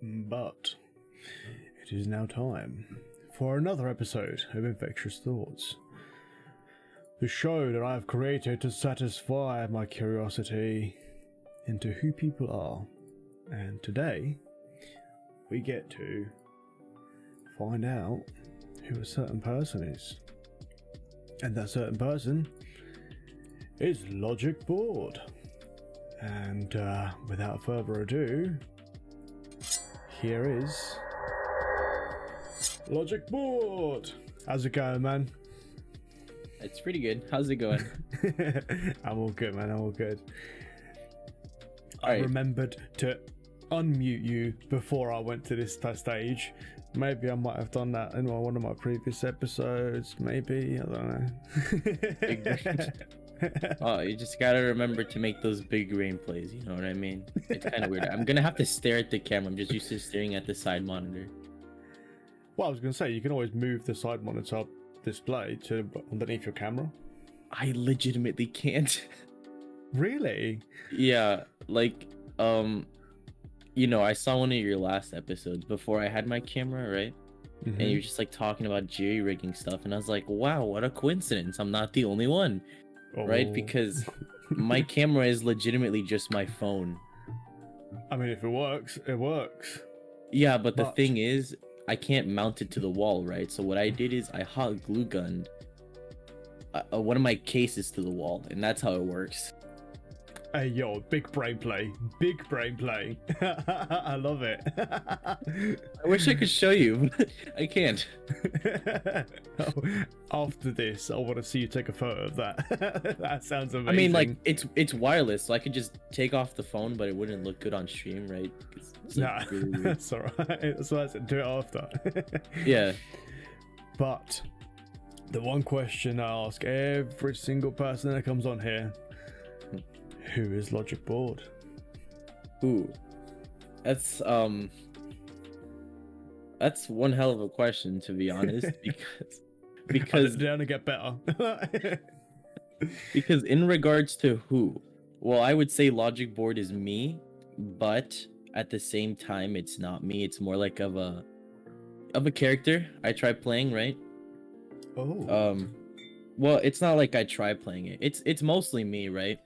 But it is now time for another episode of Infectious Thoughts, the show that I have created to satisfy my curiosity into who people are. And today, we get to find out who a certain person is. And that certain person is Logic Board. And without further ado, here is Logic Board. How's it going, man? It's pretty good. How's it going? I'm all good, man. I'm all good. I remembered to unmute you before I went to this stage. Maybe I might have done that in one of my previous episodes. Maybe, I don't know. Oh, you just gotta remember to make those big rain plays. You know what I mean? It's kind of weird. I'm gonna have to stare at the camera. I'm just used to staring at the side monitor. Well, I was gonna say you can always move the side monitor display to underneath your camera. I legitimately can't. Really? Yeah, like you know, I saw one of your last episodes before I had my camera, right? Mm-hmm. And you're just like talking about jerry rigging stuff, and I was like, wow, what a coincidence! I'm not the only one, right? Because my camera is legitimately just my phone. I mean, if it works, it works. Yeah, but the thing is, I can't mount it to the wall, right? So what I did is I hot glue gunned one of my cases to the wall, and that's how it works. Hey, yo, big brain play. Big brain play. I love it. I wish I could show you, but I can't. After this, I want to see you take a photo of that. That sounds amazing. I mean, like, it's wireless, so I could just take off the phone, but it wouldn't look good on stream, right? It's like really weird. That's alright. So I do it after. Yeah. But the one question I ask every single person that comes on here: who is Logic Board? Ooh, that's one hell of a question, to be honest, because they're gonna get better. Because in regards to who, well, I would say Logic Board is me, but at the same time, it's not me. It's more like of a character I try playing, right? Oh. Well, it's not like I try playing it. It's mostly me, right?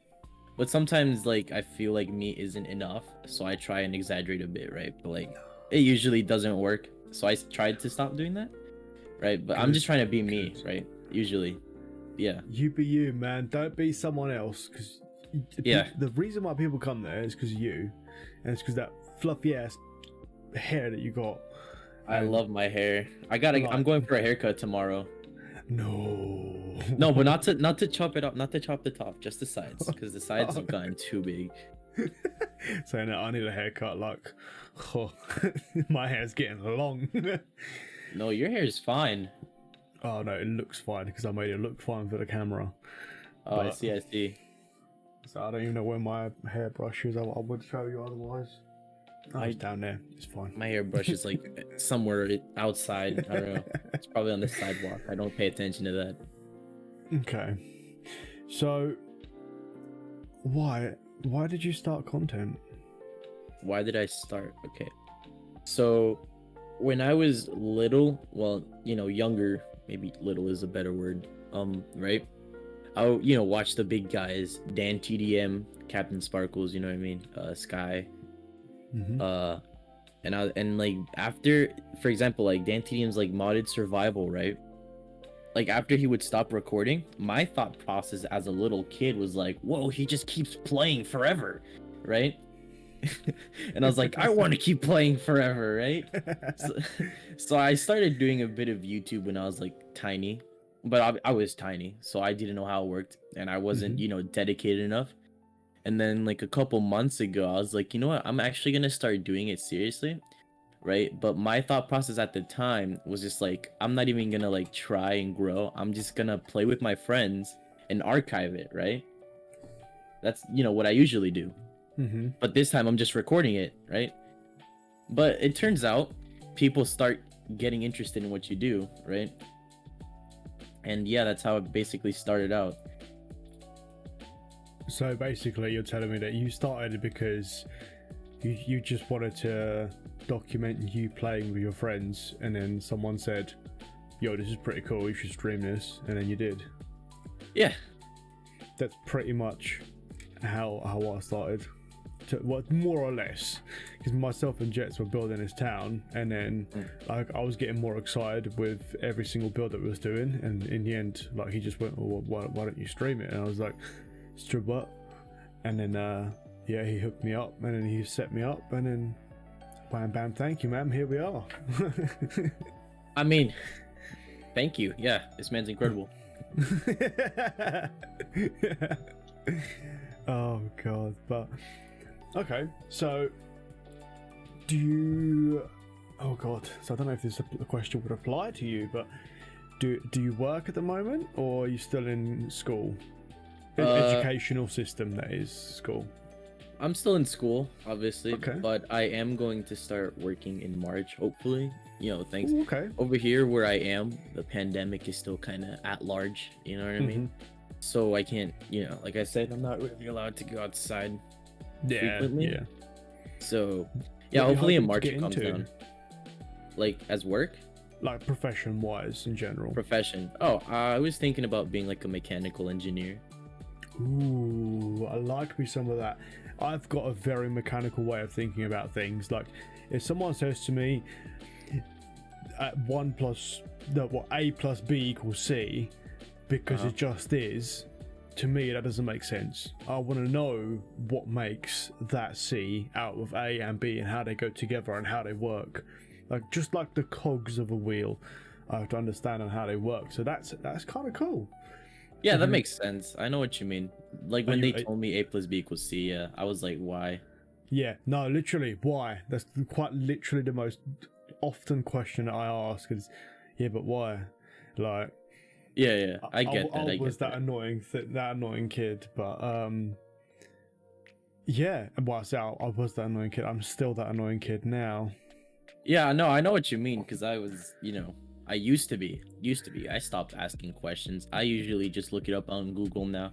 But sometimes, like, I feel like me isn't enough, so I try and exaggerate a bit, right? But, like, it usually doesn't work, so I tried to stop doing that, right? But I'm just trying to be me, right? Usually. Yeah. You be you, man. Don't be someone else, because the reason why people come there is because of you, and it's because that fluffy-ass hair that you got. I love my hair. I'm going for a haircut tomorrow. No, but not to chop it up, not to chop the top, just the sides, because the sides have gotten too big. So no, I need a haircut. Like, oh, my hair's getting long. No, your hair is fine. Oh no, it looks fine because I made it look fine for the camera. Oh, I see. So I don't even know where my hairbrush is. I would show you otherwise. Oh, it's down there. It's fine. My hairbrush is like somewhere outside. I don't know. It's probably on the sidewalk. I don't pay attention to that. Okay. So, why did you start content? Why did I start? Okay. So, when I was little, well, you know, younger, maybe little is a better word, right? I watch the big guys, Dan TDM, Captain Sparkles, you know what I mean? Sky. Mm-hmm. And like after, for example, like Dan TDM's like modded survival, right? Like after he would stop recording, my thought process as a little kid was like, whoa, he just keeps playing forever, right? And I was like, I want to keep playing forever, right? So I started doing a bit of YouTube when I was like tiny, but I was tiny, so I didn't know how it worked, and I wasn't, dedicated enough. And then like a couple months ago, I was like, you know what? I'm actually gonna start doing it seriously, right? But my thought process at the time was just like, I'm not even gonna like try and grow. I'm just gonna play with my friends and archive it, right? That's what I usually do. Mm-hmm. But this time I'm just recording it, right? But it turns out people start getting interested in what you do, right? And yeah, that's how it basically started out. So basically, you're telling me that you started because You just wanted to document you playing with your friends, and then someone said, "Yo, this is pretty cool. You should stream this," and then you did. Yeah. That's pretty much how I started. What, more or less, because myself and Jets were building this town, and then like I was getting more excited with every single build that we was doing, and in the end, like he just went, "Well, why don't you stream it?" And I was like, "Stream what?" And then yeah, he hooked me up, and then he set me up, and then bam bam, thank you, ma'am, here we are. I mean, thank you. Yeah, this man's incredible. Oh god. But okay, so do you, oh god, so I don't know if this question would apply to you, but do you work at the moment, or are you still in school? Educational system, that is, school. I'm still in school, obviously, Okay. but I am going to start working in March, hopefully. You know, thanks. Ooh, okay. Over here where I am, the pandemic is still kind of at large, you know what I mean? So I can't, you know, like I said, I'm not really allowed to go outside frequently. Yeah. So, yeah, What are you hopefully in hoping to March get it comes into? down. Like, as work? Like profession wise in general. Profession. Oh, I was thinking about being like a mechanical engineer. Ooh, I like me some of that. I've got a very mechanical way of thinking about things. Like, if someone says to me, A plus B equals C, because it just is, to me that doesn't make sense. I want to know what makes that C out of A and B, and how they go together and how they work. Like, just like the cogs of a wheel, I have to understand on how they work. So that's kind of cool. Yeah, that makes sense. I know what you mean. Like when you- they told me A plus B equals C, yeah, I was like, why? Yeah, no, literally, why? That's quite literally the most often question that I ask is, yeah, but why? Like, Yeah, I get that. I was that annoying kid, but yeah. Well, I say I was that annoying kid. I'm still that annoying kid now. Yeah, no, I know what you mean, because I was, you know, I used to be. I stopped asking questions. I usually just look it up on Google now,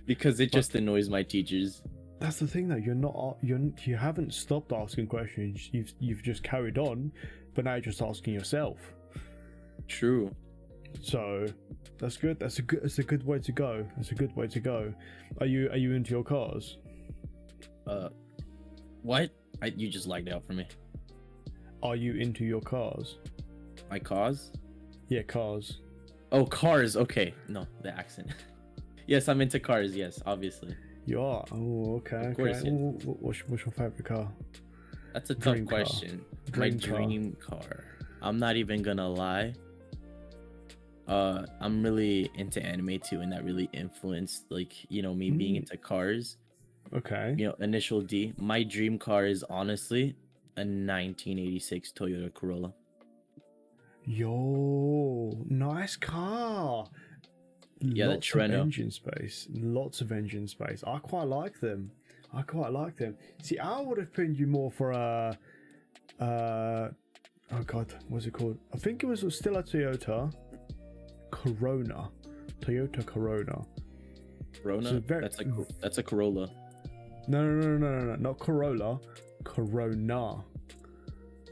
because it just annoys my teachers. That's the thing, though. You haven't stopped asking questions. You've just carried on, but now you're just asking yourself. True. So that's good. That's a good way to go. That's a good way to go. Are you into your cars? What? You just lagged out for me. Are you into your cars? My cause? Yeah, cars. Oh, cars. Okay. No, the accent. Yes, I'm into cars. Yes, obviously. You are? Oh, okay. Of course, okay. yeah. What's your favorite car? That's a tough Dream car. question. Dream My car. dream car. I'm not even gonna lie. I'm really into anime too, and that really influenced, like, you know, me being into cars. Okay. You know, initial D. My dream car is honestly a 1986 Toyota Corolla. Yo, nice car. Yeah, the Lots of Treno. engine space. Lots of engine space. I quite like them. See, I would have pinned you more for a oh god, what's it called? I think it was still a Toyota Corona. Toyota Corona. Corona? So very- That's a Corolla. No, not Corolla. Corona.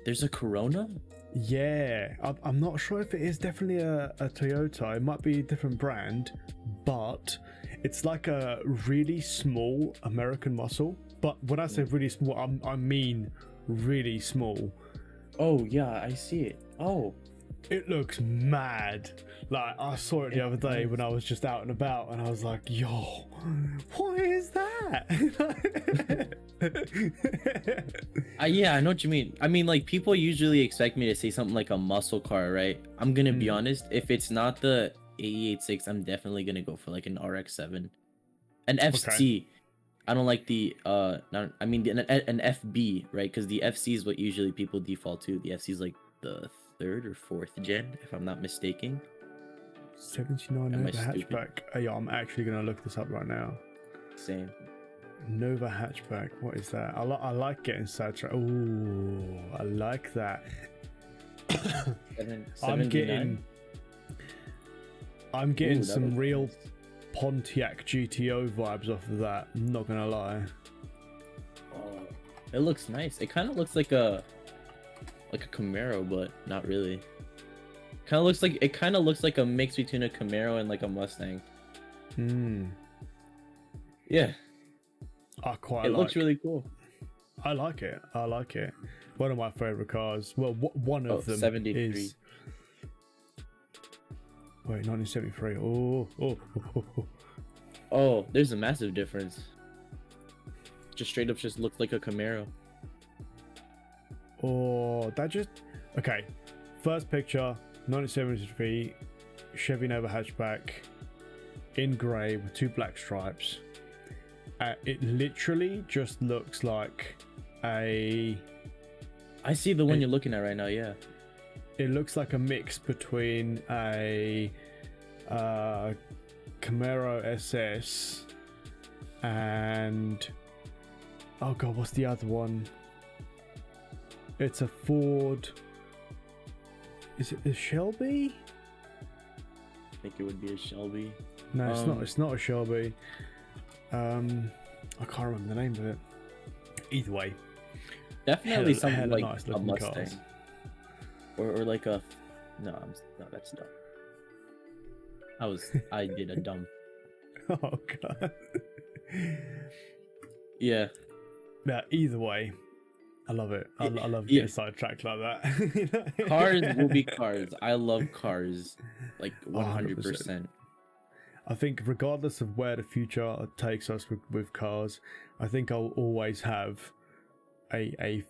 There's a Corona? Yeah, I'm not sure if it is definitely a Toyota. It might be a different brand, but it's like a really small American muscle. But when I say really small, I mean really small. Oh yeah, I see it. Oh. It looks mad. Like, I saw it the other day when I was just out and about, and I was like, yo, what is that? Yeah, I know what you mean. I mean, like, people usually expect me to say something like a muscle car, right? I'm gonna be honest. If it's not the 886, I'm definitely gonna go for like an RX-7, an FC. I don't like the an FB, right? Because the FC is what usually people default to. The FC is like the 3rd or 4th gen, if I'm not mistaken. 79 Am I Nova stupid? hatchback. Oh, yeah, I'm actually gonna look this up right now. Same. Nova hatchback. What is that? I like getting sidetracked. Ooh, I like that. I'm getting Ooh, that some looks real nice. Pontiac GTO vibes off of that. I'm not gonna lie. It looks nice. It kind of looks like a Camaro, but not really. Kind of looks like a mix between a Camaro and like a Mustang. Hmm. Yeah, I quite it like. looks really cool. I like it. I like it. One of my favorite cars. Well, one of them 73. is. Wait, 1973. Oh, oh, oh, oh, oh. Oh, there's a massive difference. Just straight up just looked like a Camaro. Oh, that just. Okay. First picture, 1973 Chevy Nova hatchback in grey with 2 black stripes. It literally just looks like a. I see the one you're looking at right now. Yeah. It looks like a mix between a Camaro SS and oh god, what's the other one? It's a Ford. Is it a Shelby? I think it would be a Shelby. No, it's not. It's not a Shelby. I can't remember the name of it. Either way, Definitely something like nice a Mustang. cars. Or like a no, that's dumb. I did a dumb. Oh god. Yeah. Yeah. Either way, I love it. I love getting sidetracked like that. Cars will be cars. I love cars, like 100%. 100%. I think regardless of where the future takes us with cars, I think I'll always have a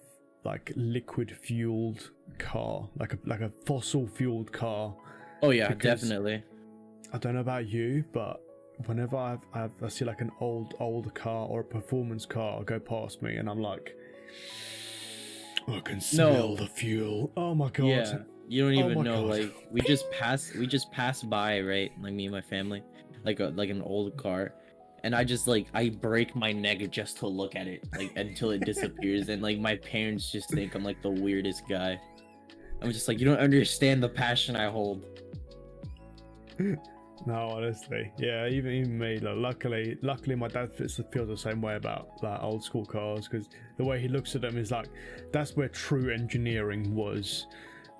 like liquid fueled car, like a fossil fueled car. Oh yeah, definitely. I don't know about you, but whenever I see like an old car or a performance car go past me, and I'm like, I can smell the fuel. Oh my god. Yeah, you don't even know. God. Like we just pass by, right? Like me and my family, like an old car, and I break my neck just to look at it, like until it disappears, and like my parents just think I'm like the weirdest guy. I'm just like, you don't understand the passion I hold. No, honestly, yeah, even me. Like, luckily, my dad feels the same way about like old school cars, because the way he looks at them is like, that's where true engineering was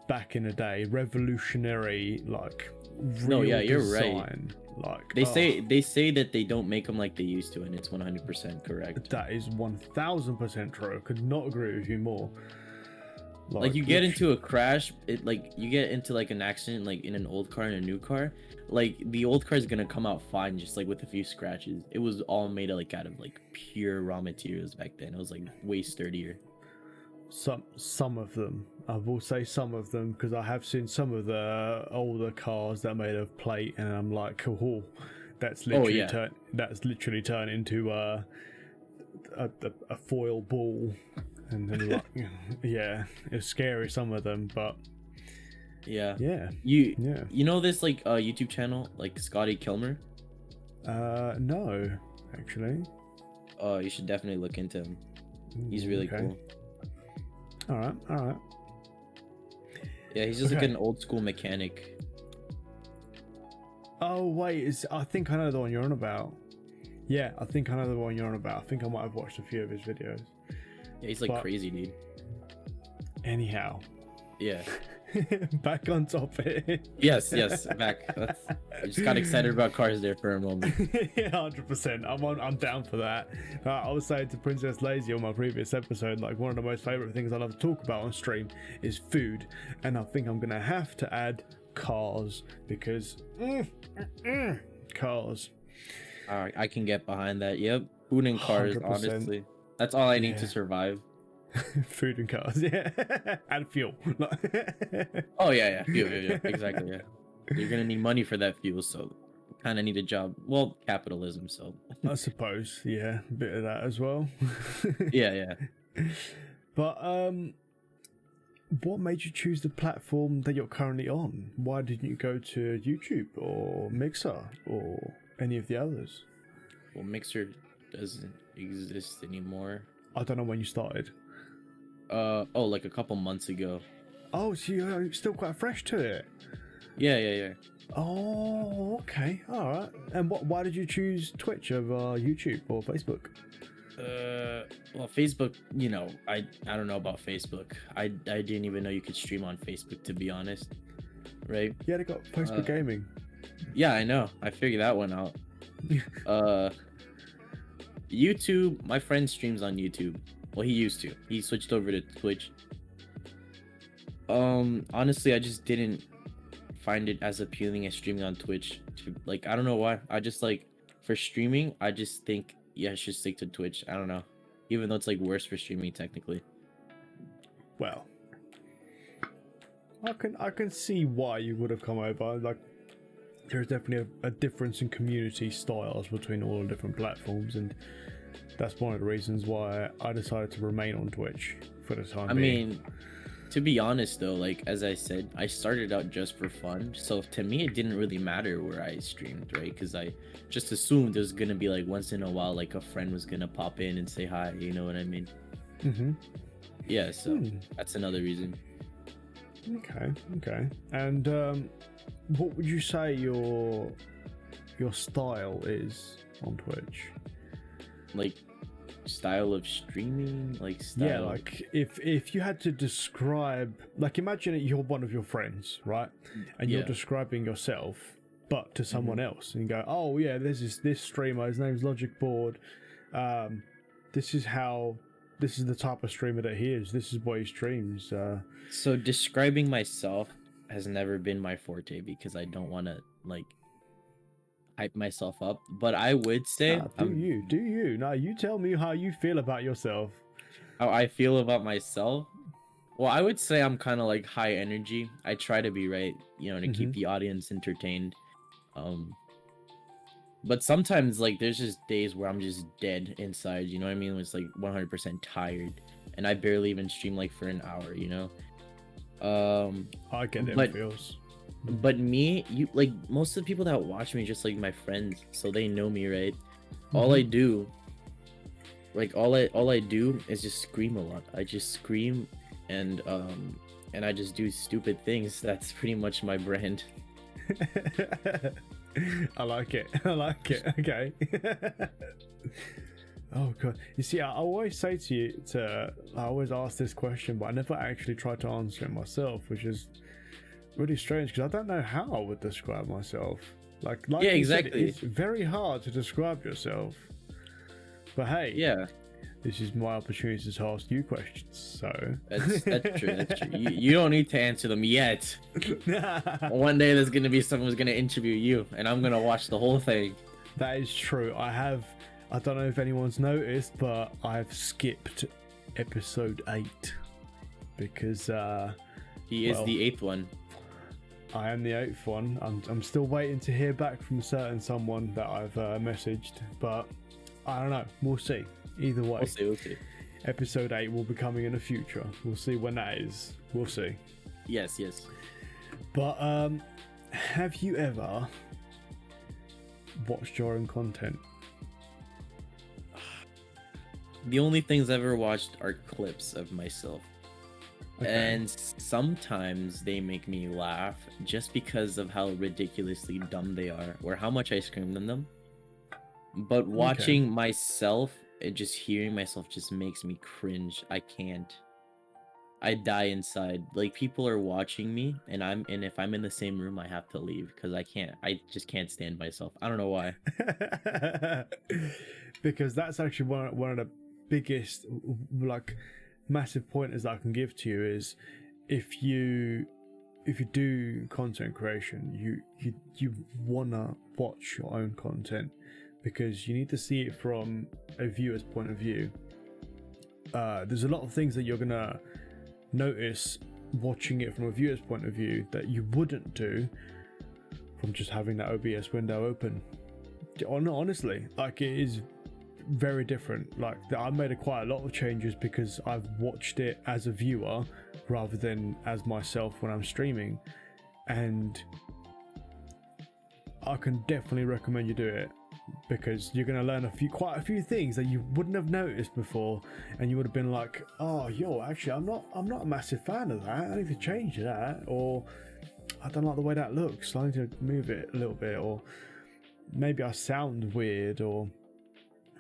back in the day. Revolutionary, like real No, yeah, you're design. right. Like they say that they don't make them like they used to, and it's 100% correct. that is 1000% true. I could not agree with you more. Like you get into a crash, you get into like an accident, like in an old car and a new car, like the old car is gonna come out fine, just like with a few scratches. It was all made out of like pure raw materials back then. It was like way sturdier. Some of them, I will say some of them, because I have seen some of the older cars that are made of plate, and I'm like, oh, that's literally turned into a foil ball. And then like, yeah, it's scary, some of them, but yeah. You know this like YouTube channel, like Scotty Kilmer? No, actually. Oh, you should definitely look into him. He's really cool. All right. Yeah, he's just like an old school mechanic. Oh wait, I think I know the one you're on about. Yeah, I think I know the one you're on about. I think I might have watched a few of his videos. Yeah, he's like crazy, dude. Anyhow. Yeah. Back on topic. Yes, back. I just got excited about cars there for a moment. Yeah, 100%. I'm down for that. I was saying to Princess Lazy on my previous episode, like one of the most favorite things I love to talk about on stream is food, and I think I'm gonna have to add cars because cars. I can get behind that. Yep, food and cars. 100%. Honestly, that's all I need to survive. Food and cars, yeah, and fuel. Oh yeah, fuel, yeah, exactly. Yeah, you're gonna need money for that fuel, so kind of need a job. Well, capitalism, so I suppose, yeah, a bit of that as well. yeah. But what made you choose the platform that you're currently on? Why didn't you go to YouTube or Mixer or any of the others? Well, Mixer doesn't exist anymore. I don't know when you started. Like a couple months ago. Oh, so you're still quite fresh to it. Yeah. Oh, okay, all right. And why did you choose Twitch over YouTube or Facebook? Well, Facebook, you know, I don't know about Facebook. I didn't even know you could stream on Facebook, to be honest. Right? Yeah, they got Facebook Gaming. Yeah, I know. I figured that one out. YouTube, my friend streams on YouTube. Well, he used to. He switched over to Twitch. Honestly, I just didn't find it as appealing as streaming on Twitch. Like, I don't know why. I just like for streaming, I just think yeah, I should stick to Twitch. I don't know. Even though it's like worse for streaming technically. Well, I can see why you would have come over. Like, there's definitely a difference in community styles between all the different platforms, and that's one of the reasons why I decided to remain on Twitch for the time being. Mean, to be honest though, like as I said, I started out just for fun. So to me, it didn't really matter where I streamed, right? Because I just assumed there's gonna be like once in a while, like a friend was gonna pop in and say hi. You know what I mean? Yeah. So that's another reason. Okay. And what would you say your style is on Twitch? Like style of streaming, like style. Yeah, like if you had to describe, like imagine you're one of your friends, right? And you're describing yourself, but to someone else, and you go, oh yeah, this streamer, his name's Logic Board. This is the type of streamer that he is. This is what he streams. So describing myself has never been my forte because I don't want to like hype myself up. But I would say, do you? Now you tell me how you feel about yourself. How I feel about myself. Well, I would say I'm kind of like high energy. I try to be, right, you know, to keep the audience entertained. But sometimes like there's just days where I'm just dead inside, you know what I mean? It's like 100% tired and I barely even stream like for an hour, you know? I get it feels. But me, you like most of the people that watch me just like my friends, so they know me, right? All I do is just scream a lot. I just scream and I just do stupid things. That's pretty much my brand. I like it. Okay. Oh god. You see, I always say to you I always ask this question, but I never actually try to answer it myself, which is really strange because I don't know how I would describe myself. Like yeah, exactly. It's very hard to describe yourself. But hey, yeah, this is my opportunity to ask you questions. So that's true. That's true. You don't need to answer them yet. One day there's gonna be someone who's gonna interview you, and I'm gonna watch the whole thing. That is true. I don't know if anyone's noticed, but I've skipped episode 8 because he is the 8th one. I am the 8th one. I'm still waiting to hear back from someone that I've messaged, but I don't know. We'll see. Either way, we'll see. Episode 8 will be coming in the future. We'll see when that is. We'll see. Yes. But have you ever watched your own content? The only things I've ever watched are clips of myself. Okay. And sometimes they make me laugh just because of how ridiculously dumb they are or how much I screamed in them. But watching myself and just hearing myself just makes me cringe. I can't. I die inside. Like people are watching me and if I'm in the same room, I have to leave because I just can't stand myself. I don't know why. Because that's actually one of the biggest like massive pointers that I can give to you is if you do content creation, you wanna watch your own content because you need to see it from a viewer's point of view. There's a lot of things that you're gonna notice watching it from a viewer's point of view that you wouldn't do from just having that OBS window open. Honestly, like it is very different. Like I made quite a lot of changes because I've watched it as a viewer rather than as myself when I'm streaming, and I can definitely recommend you do it because you're going to learn quite a few things that you wouldn't have noticed before, and you would have been like, oh actually I'm not a massive fan of that, I need to change that, or I don't like the way that looks, I need to move it a little bit, or maybe I sound weird, or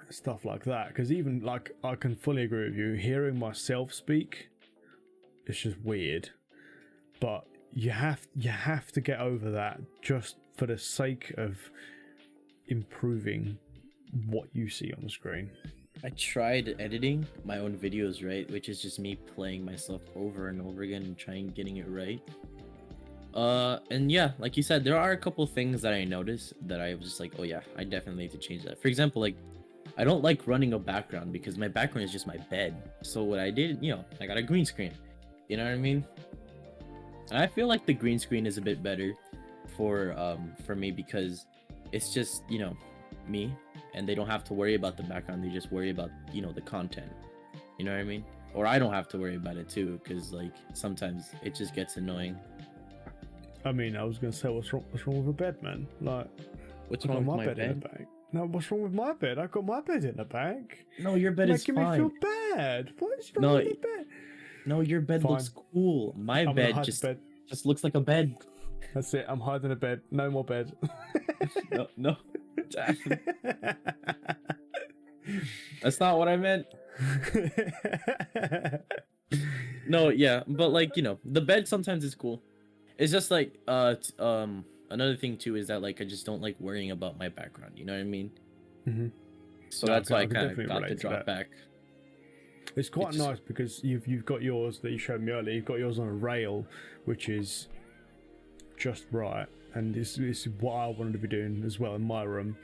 stuff like that. Because even like, I can fully agree with you. Hearing myself speak, it's just weird. But you have to get over that just for the sake of improving what you see on the screen. I tried editing my own videos, right? Which is just me playing myself over and over again and trying getting it right. And yeah, like you said, there are a couple things that I noticed that I was just like, oh yeah, I definitely need to change that. For example, like, I don't like running a background because my background is just my bed. So what I did, I got a green screen. You know what I mean? And I feel like the green screen is a bit better for me because it's just, me, and they don't have to worry about the background. They just worry about, the content. You know what I mean? Or I don't have to worry about it too, because like sometimes it just gets annoying. I mean, I was gonna say, what's wrong with a bed, man? Like, what's wrong with my bed? In the bag. No, what's wrong with my bed? I got my bed in the bag. No, your bed is fine. Making me feel bad. What's wrong with the bed? No, your bed looks cool. My bed just looks like a bed. That's it. I'm hiding a bed. No more bed. No. That's not what I meant. No, yeah, but like, the bed sometimes is cool. It's just like another thing too is that like I just don't like worrying about my background, you know what I mean? Mm-hmm. So that's why I kind of got the drop back. It's quite nice because you've got yours that you showed me earlier. You've got yours on a rail, which is just right, and this is what I wanted to be doing as well in my room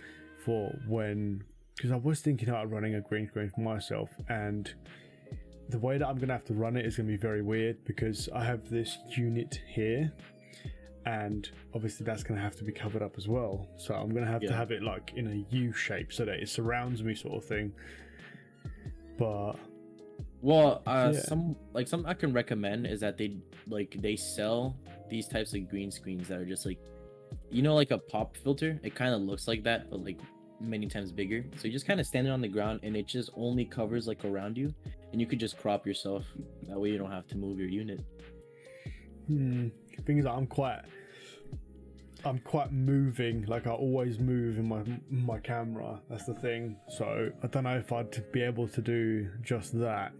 for when, because I was thinking about running a green screen for myself, and the way that I'm gonna have to run it is gonna be very weird because I have this unit here, and obviously that's gonna have to be covered up as well. So I'm gonna have to have it like in a U shape so that it surrounds me, sort of thing. But some I can recommend is that they sell these types of green screens that are just like, like a pop filter. It kind of looks like that, but like many times bigger. So you just kind of stand it on the ground and it just only covers like around you, and you could just crop yourself. That way you don't have to move your unit. Thing is, I'm quite moving. Like I always move in my camera. That's the thing. So I don't know if I'd be able to do just that.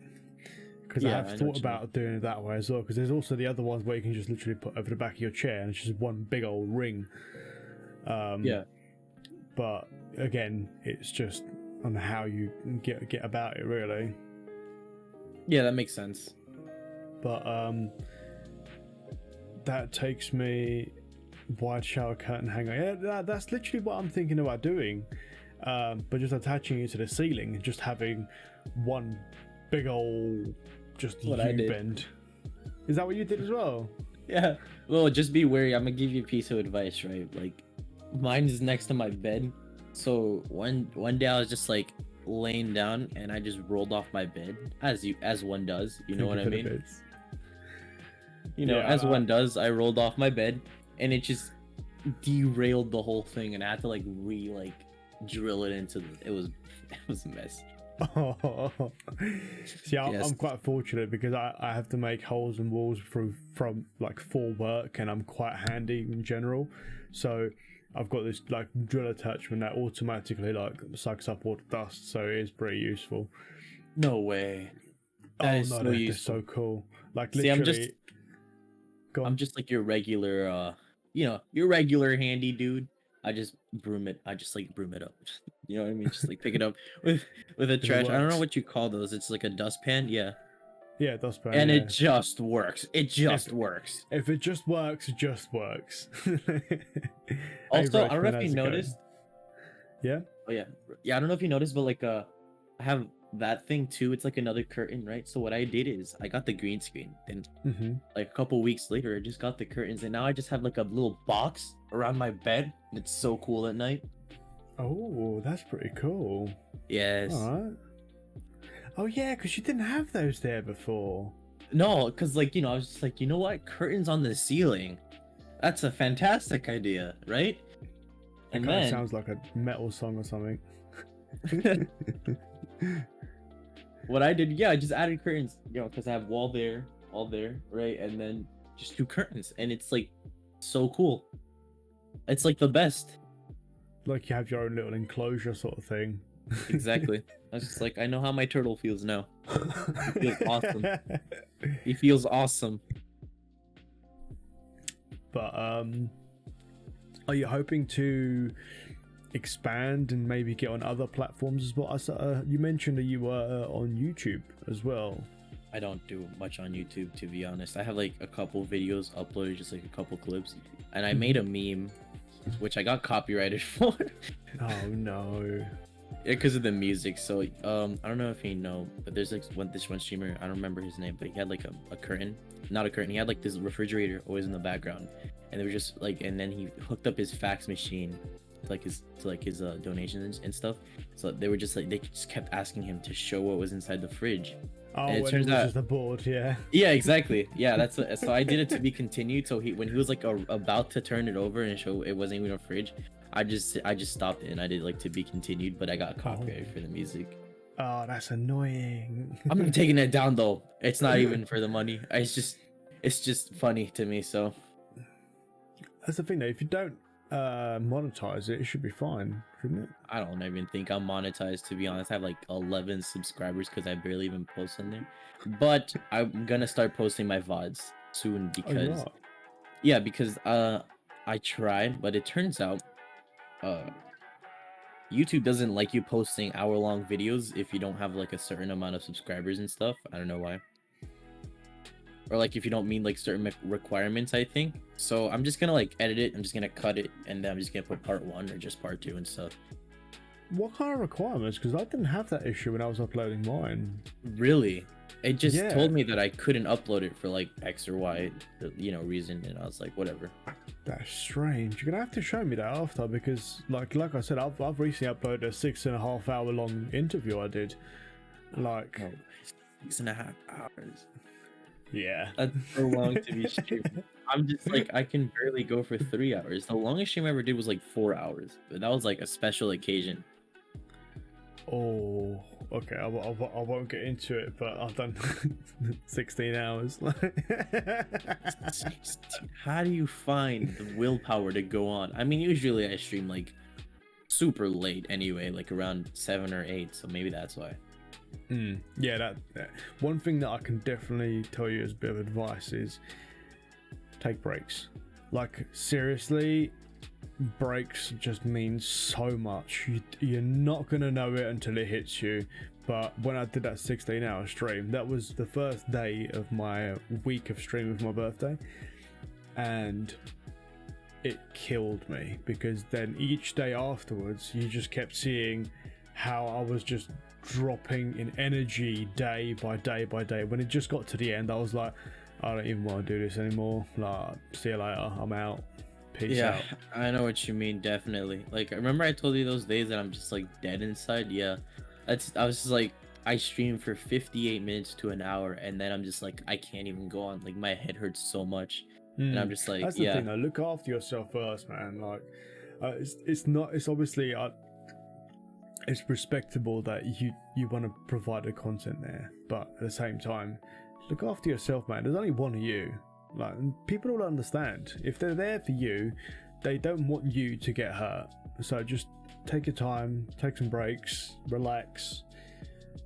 Because I have thought about doing it that way as well. Because there's also the other ones where you can just literally put over the back of your chair and it's just one big old ring. But again, it's just on how you get about it, really. Yeah, that makes sense. But that takes me wide shower curtain hanger. Yeah, that's literally what I'm thinking about doing. But just attaching it to the ceiling and just having one big old U-bend. Is that what you did as well? Yeah. Well, just be wary. I'm gonna give you a piece of advice, right? Like, mine is next to my bed. So one day I was just like laying down and I just rolled off my bed, as one does. You know what I mean? As one does. I rolled off my bed and it just derailed the whole thing, and I had to drill it into. It was a mess. See, I'm quite fortunate because I have to make holes in walls for work, and I'm quite handy in general. So I've got this like drill attachment that automatically sucks up all the dust, so it is pretty useful. No way. That's so cool. Like, literally. I'm just like your regular, your regular handy dude. I just broom it up. You know what I mean? Just like pick it up with a trash. I don't know what you call those. It's like a dustpan. Yeah, dustpan. And it just works. Works. If it just works, it just works. Also, I don't know if you noticed. Yeah. Oh yeah. I don't know if you noticed, but like I have that thing too. It's like another curtain, right? So what I did is I got the green screen, then like a couple weeks later I just got the curtains, and now I just have like a little box around my bed, and it's so cool at night. Oh, that's pretty cool. Yes. All right. Oh yeah, because you didn't have those there before. No, because I was just like, you know what, curtains on the ceiling, that's a fantastic idea, right? And then sounds like a metal song or something. What I did, I just added curtains, because I have wall there, right? And then just 2 curtains, and it's like so cool. It's like the best. Like you have your own little enclosure sort of thing. Exactly. I was just like, I know how my turtle feels now. He feels awesome. He feels awesome. But are you hoping to expand and maybe get on other platforms as well? You mentioned that you were on YouTube as well. I don't do much on YouTube, to be honest. I have like a couple videos uploaded, just like a couple clips, and I made a meme, which I got copyrighted for. Oh no. Yeah, because of the music. So I don't know if you know, but there's like this one streamer, I don't remember his name, but he had like a curtain, not a curtain, he had like this refrigerator always in the background, and they were just like, and then he hooked up his fax machine to like his donations and stuff. So they were just like, they just kept asking him to show what was inside the fridge. Oh, and it turns out just a board, yeah. Yeah, exactly. Yeah, that's so I did it to be continued. So when he was like about to turn it over and show it wasn't even a fridge, I just stopped it and I did like to be continued, but I got copyrighted for the music. Oh, that's annoying. I'm not taking it down though. It's not even for the money. It's just funny to me. So that's the thing though. If you don't monetize it, it should be fine, shouldn't it? I don't even think I'm monetized, to be honest. I have like 11 subscribers because I barely even post on there. But I'm gonna start posting my VODs soon because yeah, because I tried, but it turns out YouTube doesn't like you posting hour-long videos if you don't have like a certain amount of subscribers and stuff. I don't know why. Or like if you don't meet like certain requirements, I think. So I'm just gonna like edit it, I'm just gonna cut it, and then I'm just gonna put part 1 or just part 2 and stuff. What kind of requirements? Because I didn't have that issue when I was uploading mine. Really? It just told me that I couldn't upload it for like X or Y, you know, reason, and I was like, whatever. That's strange. You're gonna have to show me that after, because like I said, I've recently uploaded a 6.5 hour long interview I did. Like 6.5 hours. Yeah, that's so long to be streaming. I'm just like, I can barely go for 3 hours. The longest stream I ever did was like 4 hours, but that was like a special occasion. Oh, okay. I won't get into it, but I've done 16 hours. How do you find the willpower to go on? I mean, usually I stream like super late anyway, like around 7 or 8, so maybe that's why. Yeah, that one thing that I can definitely tell you as a bit of advice is take breaks. Like seriously, breaks just mean so much. You're not gonna know it until it hits you. But when I did that 16-hour stream, that was the first day of my week of streaming for my birthday, and it killed me, because then each day afterwards you just kept seeing how I was just dropping in energy day by day by day. When it just got to the end, I was like, I don't even want to do this anymore. Like, see you later, I'm out. Peace out. I know what you mean, definitely. Like, I remember I told you those days that I'm just like dead inside. Yeah, I was just like, I streamed for 58 minutes to an hour, and then I'm just like, I can't even go on. Like, my head hurts so much, and I'm just like, that's the thing though, look after yourself first, man. Like, it's obviously it's respectable that you want to provide the content there, but at the same time, look after yourself, man. There's only one of you. Like, people don't understand. If they're there for you, they don't want you to get hurt. So just take your time, take some breaks, relax,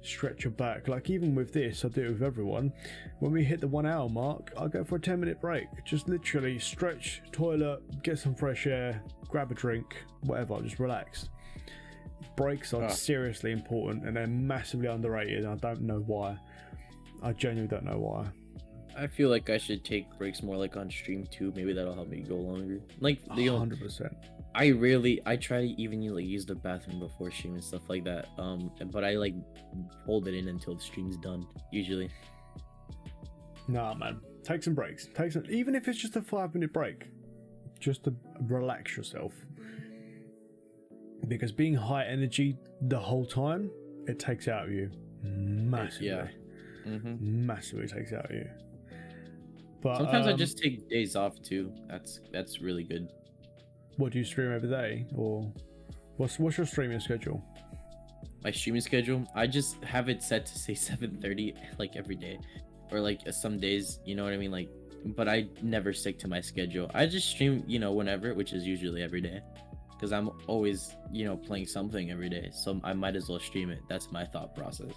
stretch your back. Like, even with this, I do it with everyone. When we hit the 1 hour mark, I go for a 10-minute break. Just literally stretch, toilet, get some fresh air, grab a drink, whatever, just relax. Breaks are seriously important, and they're massively underrated, and I don't know why. I genuinely don't know why. I feel like I should take breaks more like on stream too. Maybe that'll help me go longer. Like, 100%. I try to even like use the bathroom before stream and stuff like that. But I like hold it in until the stream's done usually. Nah, man. Take some breaks. Even if it's just a 5-minute break, just to relax yourself. Because being high energy the whole time, it takes out of you massively. Yeah. Massively takes out of you. But sometimes I just take days off too. That's really good. What do you stream every day, or what's your streaming schedule? My streaming schedule, I just have it set to say 7:30 like every day, or like some days, you know what I mean, like. But I never stick to my schedule. I just stream, you know, whenever, which is usually every day, because I'm always, you know, playing something every day, so I might as well stream it. That's my thought process.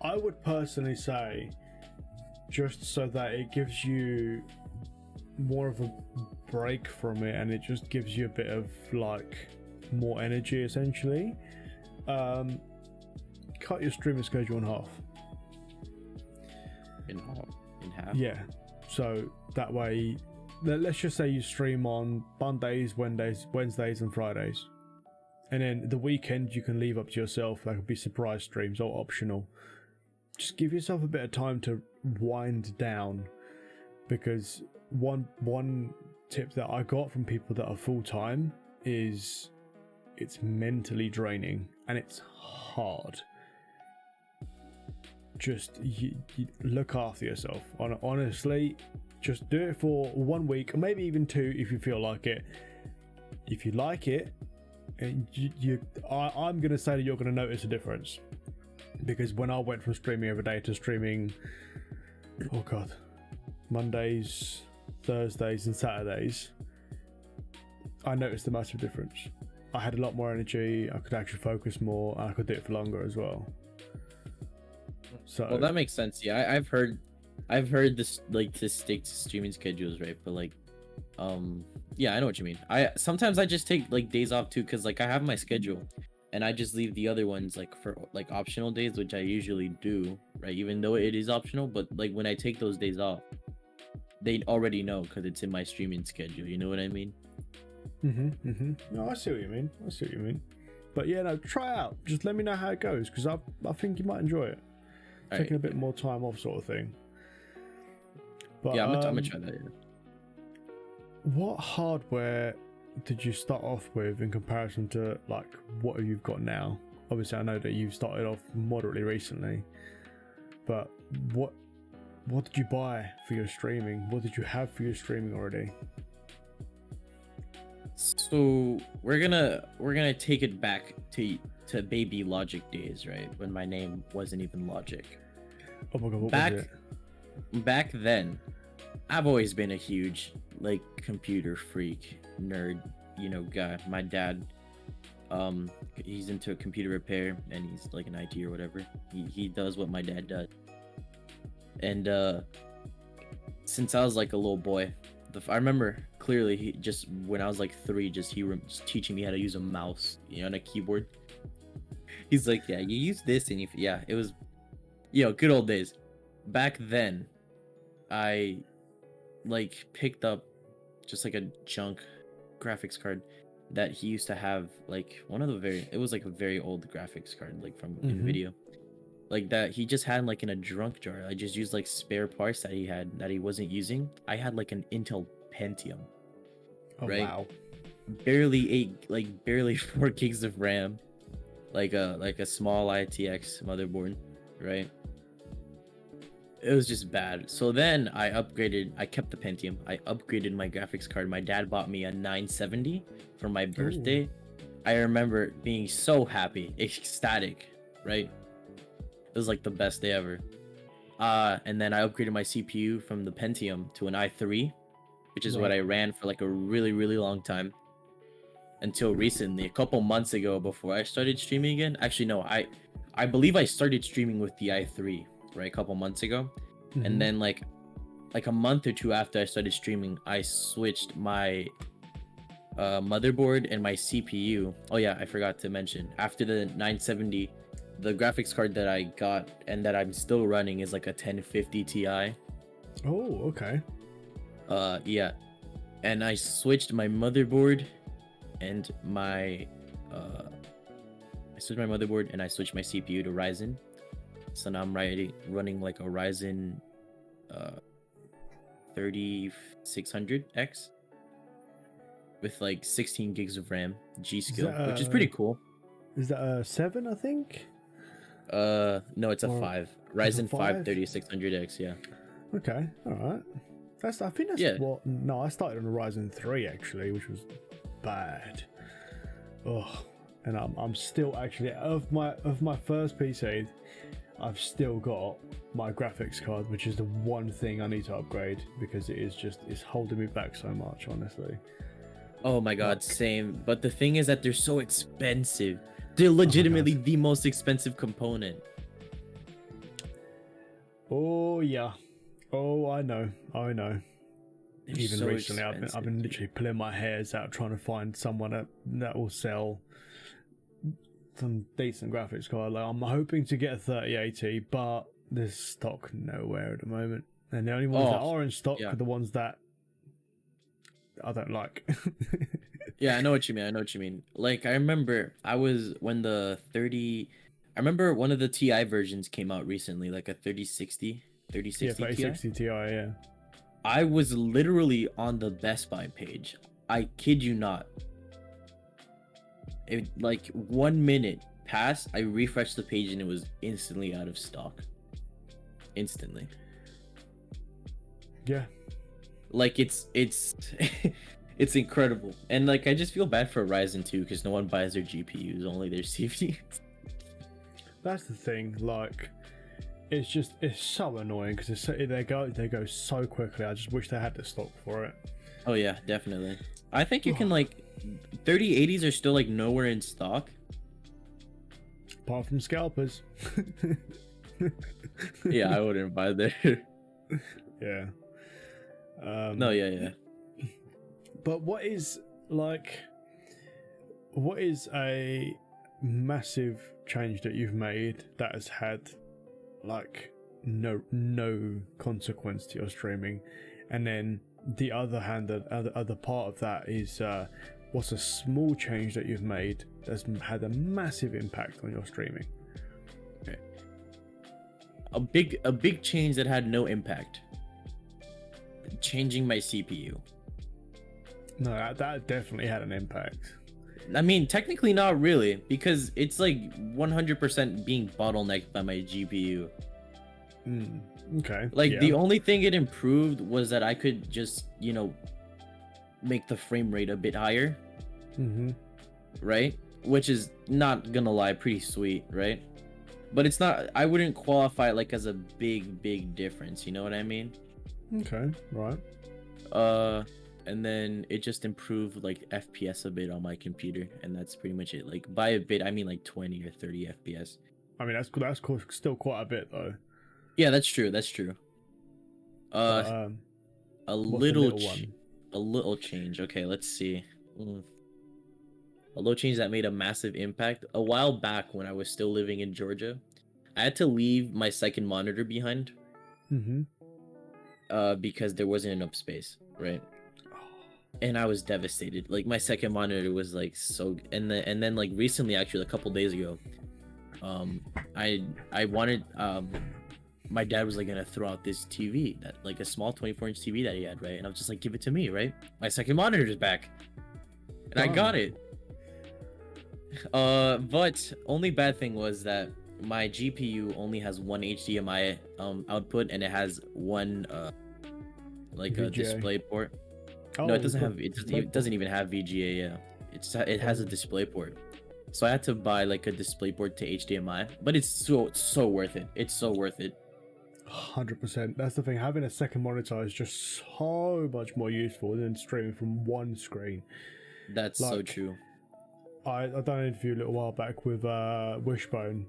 I would personally say, just so that it gives you more of a break from it, and it just gives you a bit of like more energy, essentially. Cut your streaming schedule in half. In half. Yeah. So that way, let's just say you stream on Mondays, Wednesdays, and Fridays, and then the weekend you can leave up to yourself. That could be surprise streams or optional. Just give yourself a bit of time to wind down, because one tip that I got from people that are full time is it's mentally draining and it's hard. Just you look after yourself. Honestly, just do it for 1 week, or maybe even 2 if you feel like it. If you like it, and I'm gonna say that you're gonna notice a difference, because when I went from streaming every day to streaming, oh god, Mondays, Thursdays, and Saturdays, I noticed a massive difference. I had a lot more energy. I could actually focus more, and I could do it for longer as well. So, well, that makes sense. Yeah, I've heard this, like, to stick to streaming schedules, right? But like, yeah, I know what you mean. Sometimes I just take like days off too, because like I have my schedule, and I just leave the other ones like for like optional days, which I usually do, right? Even though it is optional, but like when I take those days off, they already know because it's in my streaming schedule. You know what I mean? No, I see what you mean. But yeah, no, try it out. Just let me know how it goes, because I think you might enjoy it. Taking a bit more time off, sort of thing. But yeah, I'm gonna try that. Yeah. What hardware did you start off with in comparison to like what you've got now? Obviously, I know that you've started off moderately recently, but what did you buy for your streaming? What did you have for your streaming already? So we're gonna take it back to baby Logic days, right? When my name wasn't even Logic. Oh my god, what was it? Back then, I've always been a huge like computer freak nerd, you know, guy. My dad, he's into computer repair, and he's like an IT or whatever. He does what my dad does. And since I was like a little boy, I remember clearly he just, when I was like 3, just teaching me how to use a mouse, you know, and a keyboard. He's like, yeah, you use this, and yeah, it was, you know, good old days. Back then, I like picked up just like a junk graphics card that he used to have, like one of the it was like a very old graphics card, like from Nvidia, like that he just had like in a junk jar. I just used like spare parts that he had that he wasn't using. I had like an Intel Pentium, right? Wow. Barely 4 gigs of RAM, like a small ITX motherboard, right? It was just bad. So then I kept the Pentium. I upgraded my graphics card. My dad bought me a 970 for my birthday. Ooh. I remember being so happy, ecstatic, right? It was like the best day ever. And then I upgraded my CPU from the Pentium to an i3, which is what I ran for like a really, really long time. Until recently, a couple months ago, before I started streaming again. Actually, no, I believe I started streaming with the i3, right, a couple months ago. And then like a month or 2 after I started streaming, I switched my motherboard and my CPU. Oh yeah, I forgot to mention, after the 970, the graphics card that I got and that I'm still running is like a 1050 Ti. Oh, okay. Yeah, and I switched my motherboard and my I switched my CPU to Ryzen. So now I'm running like a Ryzen 3600X with like 16 gigs of RAM, G-Skill, which is pretty cool. Is that a 7, I think? No, it's a 5. Ryzen 5 3600X, yeah. Okay, all right. I think that's what. No, I started on a Ryzen 3 actually, which was bad. Oh, and I'm still actually of my first PC. I've still got my graphics card, which is the one thing I need to upgrade, because it's holding me back so much, honestly. Oh my god, Like, same. But the thing is that they're so expensive. They're oh my legitimately God. the most expensive component. Oh yeah. Oh, I know. I know. They're Even so recently, I've been expensive, dude. literally pulling my hairs out trying to find someone that will sell some decent graphics card. Like, I'm hoping to get a 3080, but there's stock nowhere at the moment. And the only ones that Oh, are in stock yeah. are the ones that I don't like. Yeah, I know what you mean. I know what you mean. Like, I remember I was when the 30, I remember one of the TI versions came out recently, like a 3060, Yeah, 3060 Ti. 3060 Ti, yeah. I was literally on the Best Buy page. I kid you not. It like 1 minute passed, I refreshed the page and it was instantly out of stock. Instantly. Yeah. Like it's it's incredible. And like I just feel bad for Ryzen 2 because no one buys their GPUs, only their CPUs. That's the thing, like, it's so annoying because they go so quickly. I just wish they had the stock for it. Oh yeah, definitely. I think you can like 3080s are still like nowhere in stock. Apart from scalpers. Yeah, I wouldn't buy there. Yeah. No, yeah. But what is a massive change that you've made that has had like no consequence to your streaming, and then the other hand, the other part of that is what's a small change that you've made that's had a massive impact on your streaming? Okay. A big change that had no impact. Changing my CPU. No, that definitely had an impact. I mean, technically not really, because it's like 100% being bottlenecked by my GPU. Okay. Like yeah. the only thing it improved was that I could just, make the frame rate a bit higher, right? Which is not gonna lie, pretty sweet, right? But it's not, I wouldn't qualify it like as a big difference, you know what I mean? Okay, right. And then it just improved like FPS a bit on my computer, and that's pretty much it. Like by a bit, I mean like 20 or 30 FPS. I mean, that's still quite a bit though. Yeah, that's true. That's true. But, A what's the little, little one? a little change. Okay, let's see. A little change that made a massive impact. A while back, when I was still living in Georgia, I had to leave my second monitor behind. Because there wasn't enough space, right? And I was devastated. Like my second monitor was like so, and then like recently, actually, a couple days ago, I wanted my dad was like gonna throw out this TV, that like a small 24-inch TV that he had, right? And I was just like, give it to me, right? My second monitor is back, and I got it. But only bad thing was that my GPU only has one HDMI output, and it has one like VGA. a display port. Oh, No, it doesn't have it doesn't even have VGA. Yeah, it has a display port. So I had to buy like a display port to HDMI, but it's so worth it. It's so worth it. 100%. That's the thing. Having a second monitor is just so much more useful than streaming from one screen. That's so true. I done an interview a little while back with Wishbone,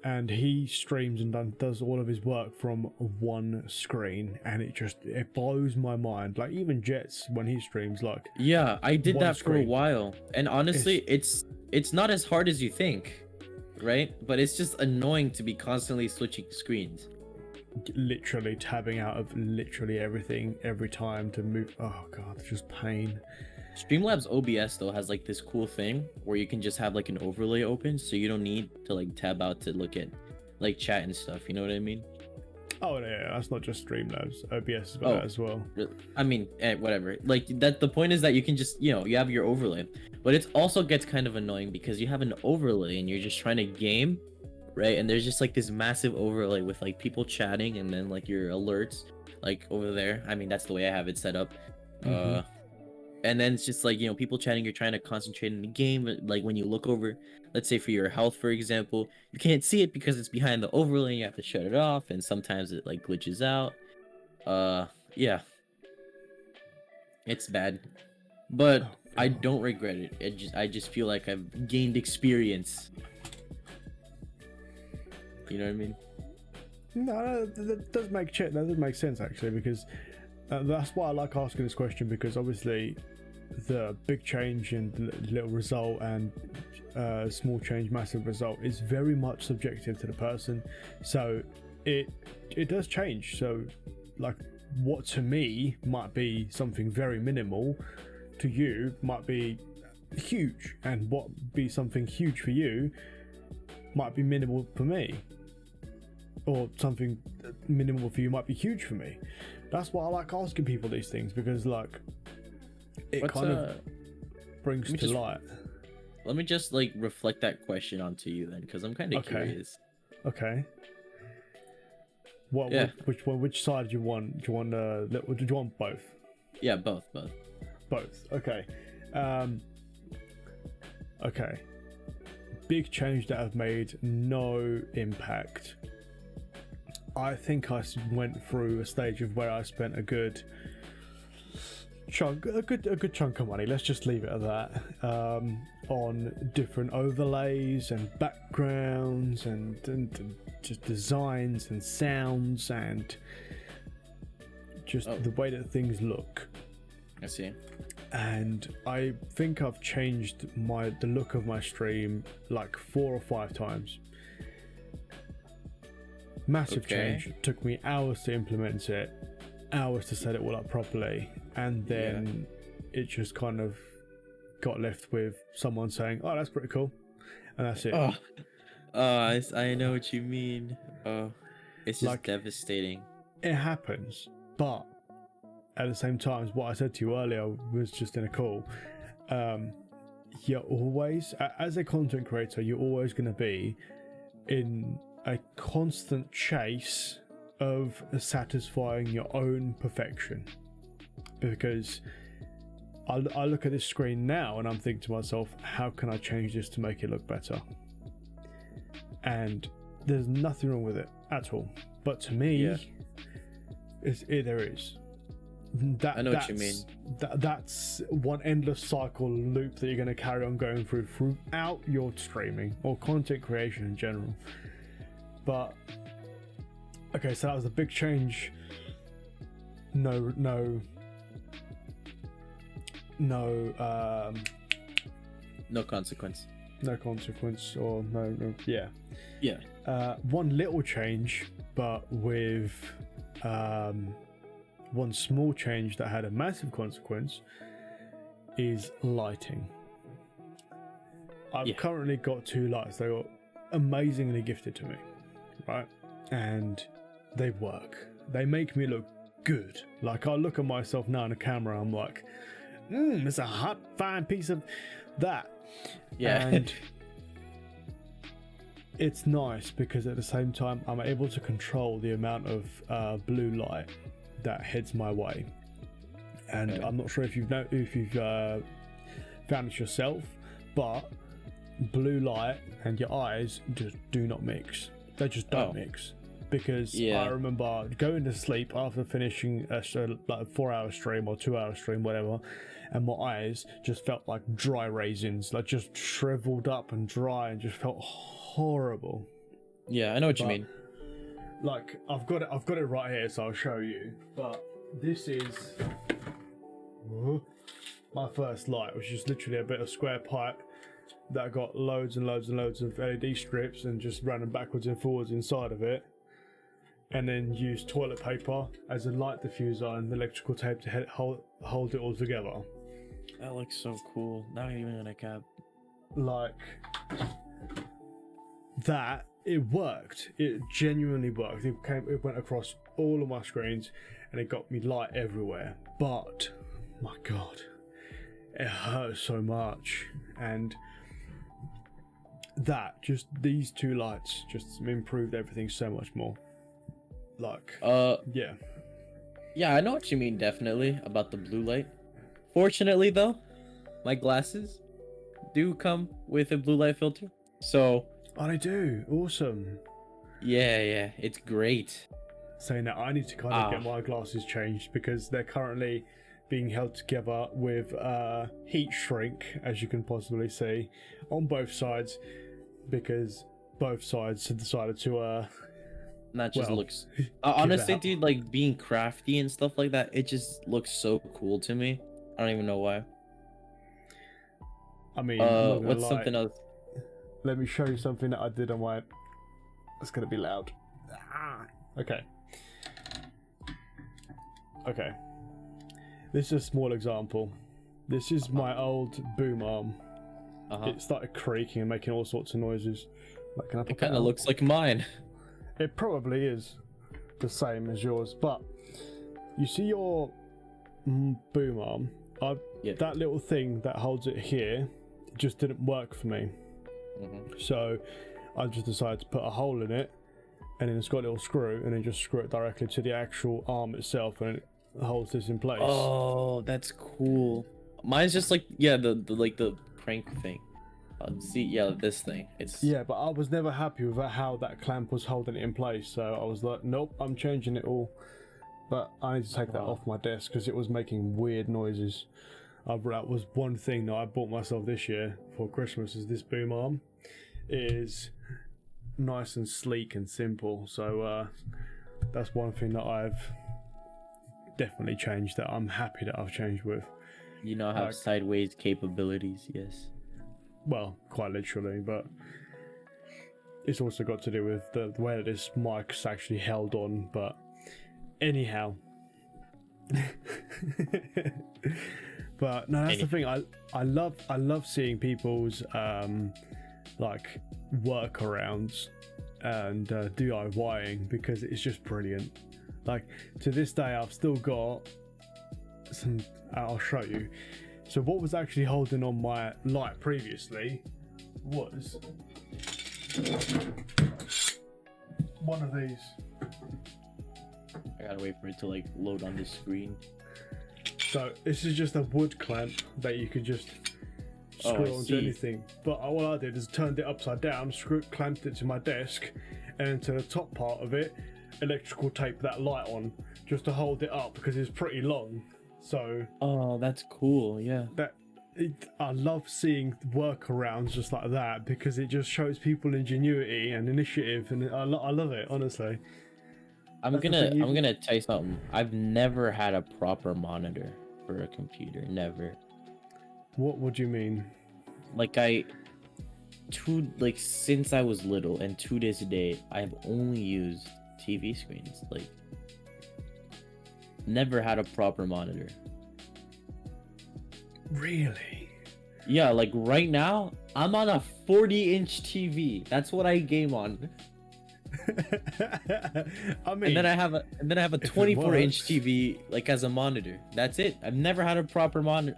and he streams and does all of his work from one screen, and it blows my mind. Like even Jets, when he streams, like, yeah, I did that for a screen. while, and honestly, it's not as hard as you think, right? But it's just annoying to be constantly switching screens. Literally tabbing out of literally everything every time to move. Oh god, it's just pain. Streamlabs OBS though has like this cool thing where you can just have like an overlay open, so you don't need to like tab out to look at like chat and stuff. You know what I mean? Oh yeah, that's not just Streamlabs. OBS has got that as well. I mean, whatever. Like that. The point is that you can just you have your overlay, but it also gets kind of annoying because you have an overlay and you're just trying to game, right? And there's just like this massive overlay with like people chatting and then like your alerts like over there. I mean, that's the way I have it set up. And then it's just like, people chatting, you're trying to concentrate in the game. Like when you look over, let's say for your health, for example, you can't see it because it's behind the overlay. You have to shut it off. And sometimes it like glitches out. Yeah. It's bad. But I don't regret it. I just feel like I've gained experience. You know what I mean? No, that does make sense actually, because that's why I like asking this question, because obviously the big change and little result and small change, massive result is very much subjective to the person. So it does change. So like what to me might be something very minimal, to you might be huge, and what be something huge for you might be minimal for me, or something minimal for you might be huge for me. That's why I like asking people these things, because like it kind of brings to light. Let me just like reflect that question onto you then, because I'm kind of curious. Okay. What? Yeah. Which side do you want? Do you want both? Yeah, both. Both. Okay. Okay. Big change that I've made no impact. I think I went through a stage of where I spent a good chunk of money, let's just leave it at that, on different overlays and backgrounds and just designs and sounds and just the way that things look. I see. And I think I've changed the look of my stream like 4 or 5 times. Massive change. It took me hours to implement it, hours to set it all up properly, and then it just kind of got left with someone saying, "Oh, that's pretty cool," and that's it. I know what you mean. It's just like, devastating. It happens, but at the same time, what I said to you earlier was just in a call. You're always, as a content creator, you're always going to be in a constant chase of satisfying your own perfection, because I look at this screen now and I'm thinking to myself, how can I change this to make it look better? And there's nothing wrong with it at all, but to me there is. I know what you mean. That's one endless cycle loop that you're going to carry on going throughout your streaming or content creation in general. But okay, so that was a big change. No consequence. No consequence, or no. Yeah. One little change, but with one small change that had a massive consequence, is lighting. I've currently got 2 lights. They got amazingly gifted to me, right? And they work. They make me look good. Like, I look at myself now in the camera, I'm like, it's a hot, fine piece of that. Yeah. And it's nice because at the same time, I'm able to control the amount of blue light that heads my way. And I'm not sure if you've found it yourself, but blue light and your eyes just do not mix. They just don't mix. Because I remember going to sleep after finishing a 4-hour stream or 2-hour stream, whatever, and my eyes just felt like dry raisins, like just shriveled up and dry, and just felt horrible. Yeah, I know what you mean. Like, I've got it right here, so I'll show you. But this is my first light, which is literally a bit of square pipe that got loads and loads and loads of LED strips and just ran them backwards and forwards inside of it, and then used toilet paper as a light diffuser and electrical tape to hold it all together. That looks so cool. Not even in a cap. Like that, it worked. It genuinely worked. It went across all of my screens, and it got me light everywhere. But my God, it hurt so much. And these 2 lights just improved everything so much more. Like, yeah, I know what you mean, definitely, about the blue light. Fortunately, though, my glasses do come with a blue light filter, so they do. Awesome. Yeah, it's great. Saying that, I need to kind of get my glasses changed, because they're currently being held together with heat shrink, as you can possibly see, on both sides, because both sides have decided to And that just well, looks honestly, out. dude, like being crafty and stuff like that, it just looks so cool to me. I don't even know why. I mean, I'm not gonna What's lie. something else? Let me show you something that I did on my. It's gonna be loud. Okay. Okay. This is a small example. This is my old boom arm. It started creaking and making all sorts of noises. Like, can I pop It kind of looks like mine. It probably is the same as yours, but you see your boom arm? Yeah. That little thing that holds it here just didn't work for me. So I just decided to put a hole in it, and then it's got a little screw, and then just screw it directly to the actual arm itself, and it holds this in place. Oh, that's cool. Mine's just like, yeah, the crank thing. See, yeah, this thing. It's Yeah, but I was never happy with how that clamp was holding it in place, so I was like, nope, I'm changing it all. But I need to take that off my desk because it was making weird noises. That was one thing that I bought myself this year for Christmas, is this boom arm. It is nice and sleek and simple, so that's one thing that I've definitely changed, that I'm happy that I've changed with. You know, have sideways capabilities, yes. Well, quite literally, but it's also got to do with the way that this mic's actually held on. But anyhow, but no, that's the thing. I love seeing people's like workarounds and DIYing, because it's just brilliant. Like, to this day, I've still got some. I'll show you. So what was actually holding on my light previously was one of these. I gotta wait for it to like load on the screen. So this is just a wood clamp that you could just screw onto anything. But all I did is turned it upside down, clamped it to my desk, and to the top part of it, electrical tape that light on, just to hold it up, because it's pretty long. So that's cool. Yeah, I love seeing workarounds just like that, because it just shows people ingenuity and initiative, and I love it, honestly. I'm gonna tell you something. I've never had a proper monitor for a computer. Never. What would you mean? Like since I was little, and to this day, I've only used TV screens. Like, never had a proper monitor. Really? Yeah, like right now, I'm on a 40-inch TV. That's what I game on. I mean, and then I have a 24-inch TV, like, as a monitor. That's it. I've never had a proper monitor.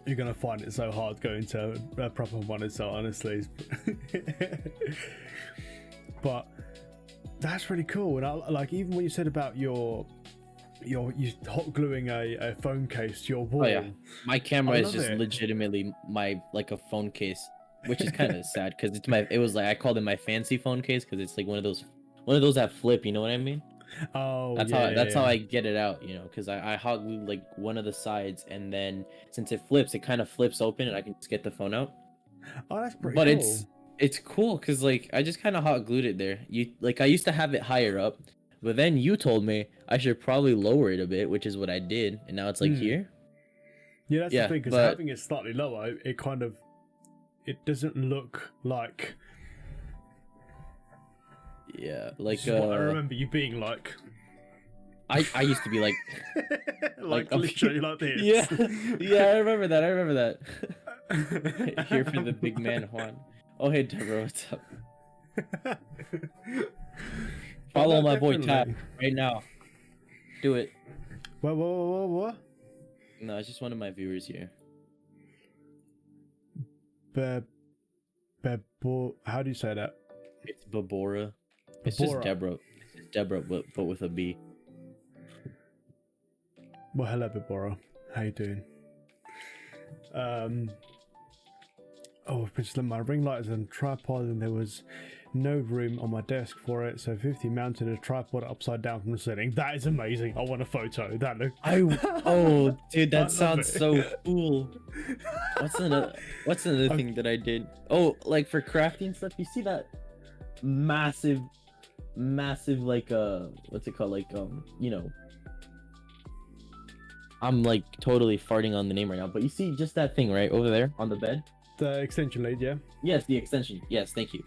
You're gonna find it so hard going to a proper monitor, honestly. But that's really cool. And I like, even when you said about you hot gluing a phone case to your wall. Oh yeah, my camera is just legitimately like a phone case, which is kind of sad, because I called it my fancy phone case, because it's like one of those that flip, you know what I mean? Oh, that's how I get it out, you know, because I hot glued like one of the sides, and then since it flips, it kind of flips open, and I can just get the phone out. Oh, that's pretty cool. But it's cool, because like I just kind of hot glued it there. I used to have it higher up, but then you told me I should probably lower it a bit, which is what I did, and now it's like here. Yeah, that's the thing, because having it slightly lower, it doesn't look like. Yeah, like what I remember you being like. I used to be like like literally like this. Yeah, I remember that. Here for the big man Juan. Oh hey Deborah, what's up? Follow my boy Tap right now. Do it. What? No, it's just one of my viewers here. How do you say that? It's Babora. It's just Deborah. It's Deborah, but with a B. Well, hello, Babora. How you doing? I've been just letting my ring light is on tripod, and there was No room on my desk for it, so 50 mounted a tripod upside down from the ceiling. That is amazing. I want a photo. That look. Oh, dude, I that love sounds it. so cool. What's another thing that I did? Oh, like for crafting stuff, you see that massive like what's it called? Like you know, I'm like totally farting on the name right now, but you see just that thing right over there on the bed? The extension lead, yeah. Yes, the extension. Yes, thank you.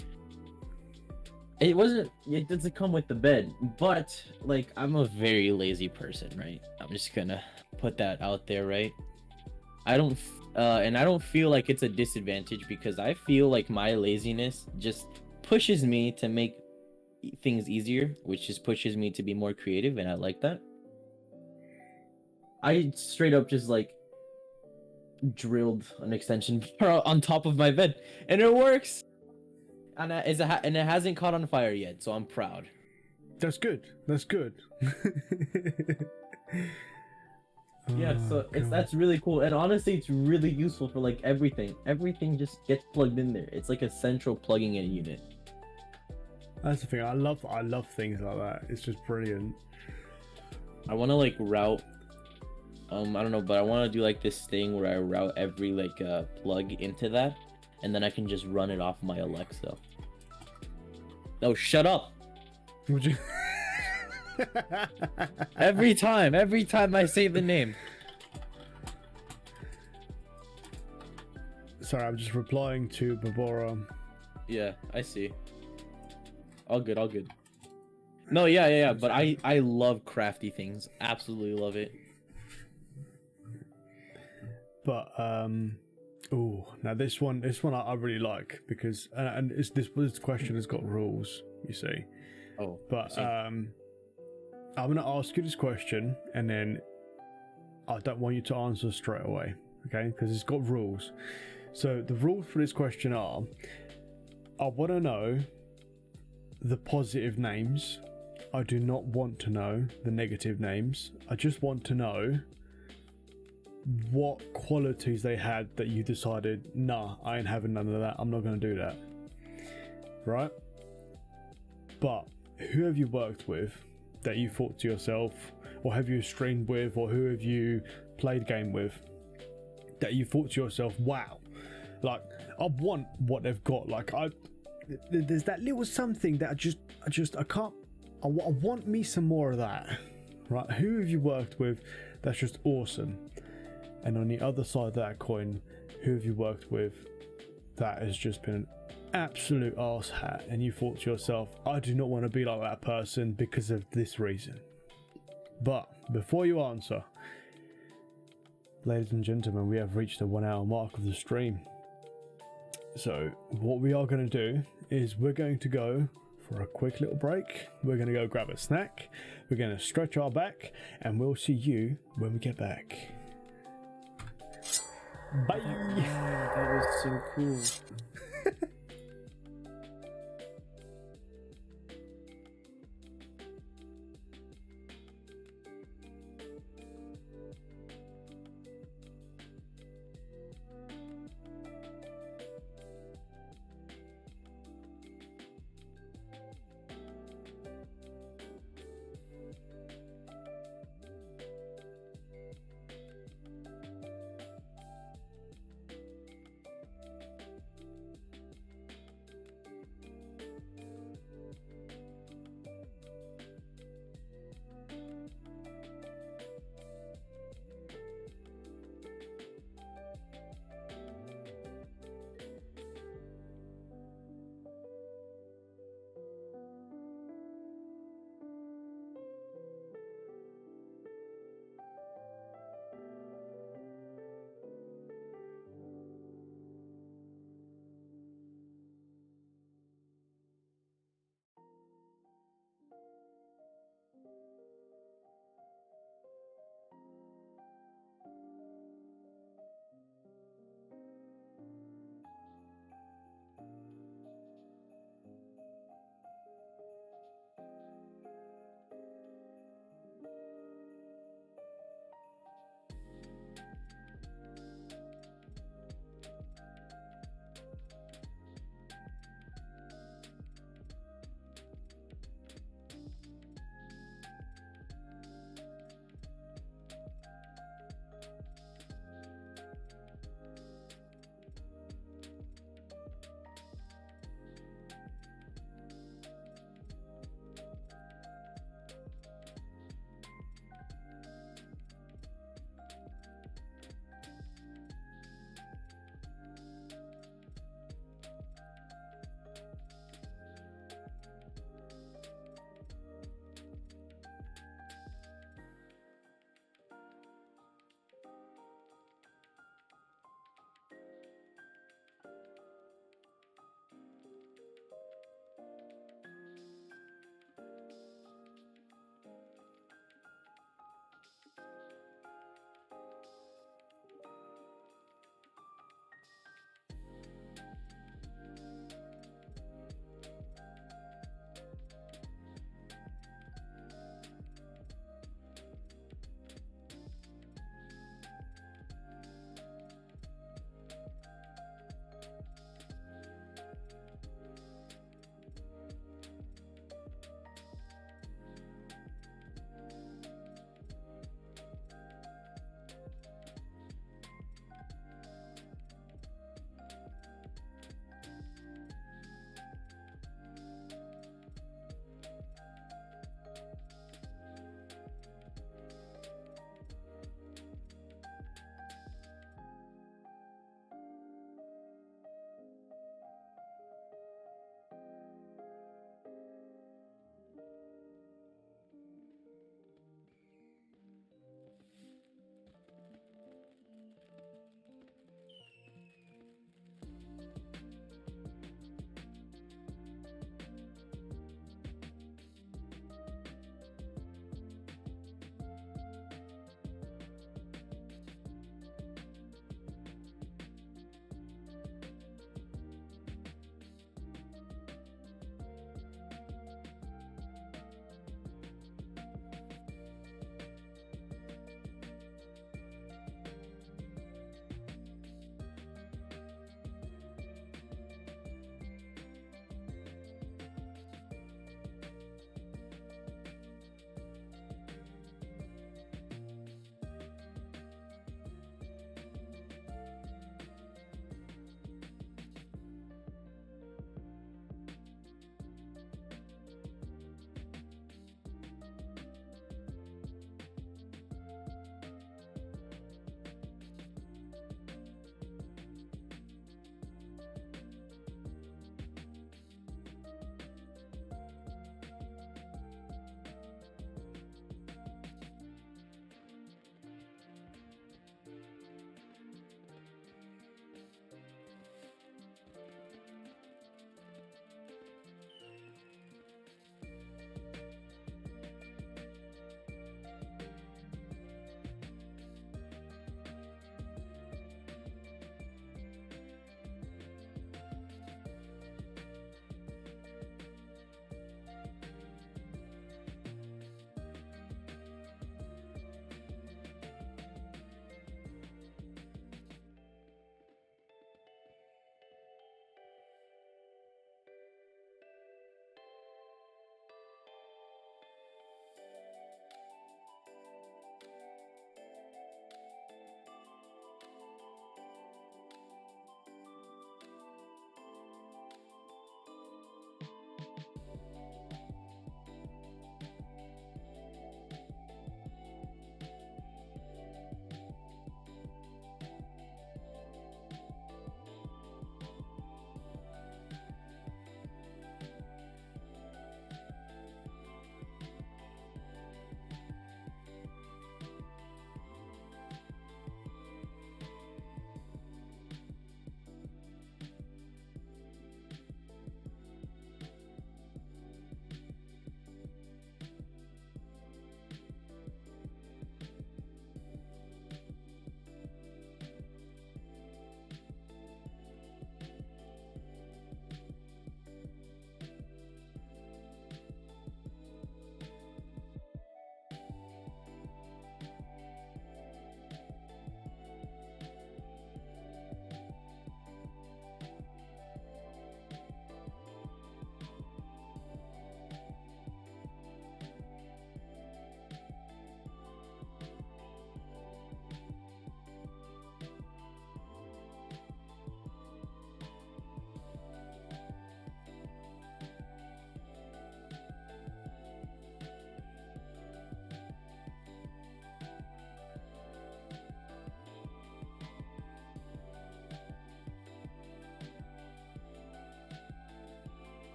It doesn't come with the bed, but like I'm a very lazy person, right? I'm just gonna put that out there, right? I don't feel like it's a disadvantage because I feel like my laziness just pushes me to make things easier, which just pushes me to be more creative, and I like that. I straight up just like drilled an extension on top of my bed, and it works. And it hasn't caught on fire yet, so I'm proud. That's good. That's good. Yeah, so Oh, God. that's really cool, and honestly, it's really useful for like everything. Everything just gets plugged in there. It's like a central plugging in unit. That's the thing. I love things like that. It's just brilliant. I want to like route. I don't know, but I want to do like this thing where I route every like plug into that, and then I can just run it off my Alexa. No, shut up. Would you? Every time I say the name. Sorry, I'm just replying to Barbara. Yeah, I see. All good, all good. No, yeah. But I love crafty things. Absolutely love it. But oh, now this one I really like because and this question has got rules. You see. Oh. But I'm gonna ask you this question, and then I don't want you to answer straight away, okay? Because it's got rules. So the rules for this question are: I want to know the positive names. I do not want to know the negative names. I just want to know what qualities they had that you decided, nah, I ain't having none of that. I'm not going to do that. Right? But who have you worked with that you thought to yourself, or have you streamed with, or who have you played game with that you thought to yourself, wow, like I want what they've got. Like there's that little something that I can't. I want me some more of that. Right? Who have you worked with that's just awesome? And on the other side of that coin, who have you worked with that has just been an absolute arse hat, and you thought to yourself, I do not want to be like that person because of this reason? But before you answer, ladies and gentlemen, we have reached the 1 hour mark of the stream. So what we are going to do is we're going to go for a quick little break. We're going to go grab a snack. We're going to stretch our back, and we'll see you when we get back. Bye. That was so cool.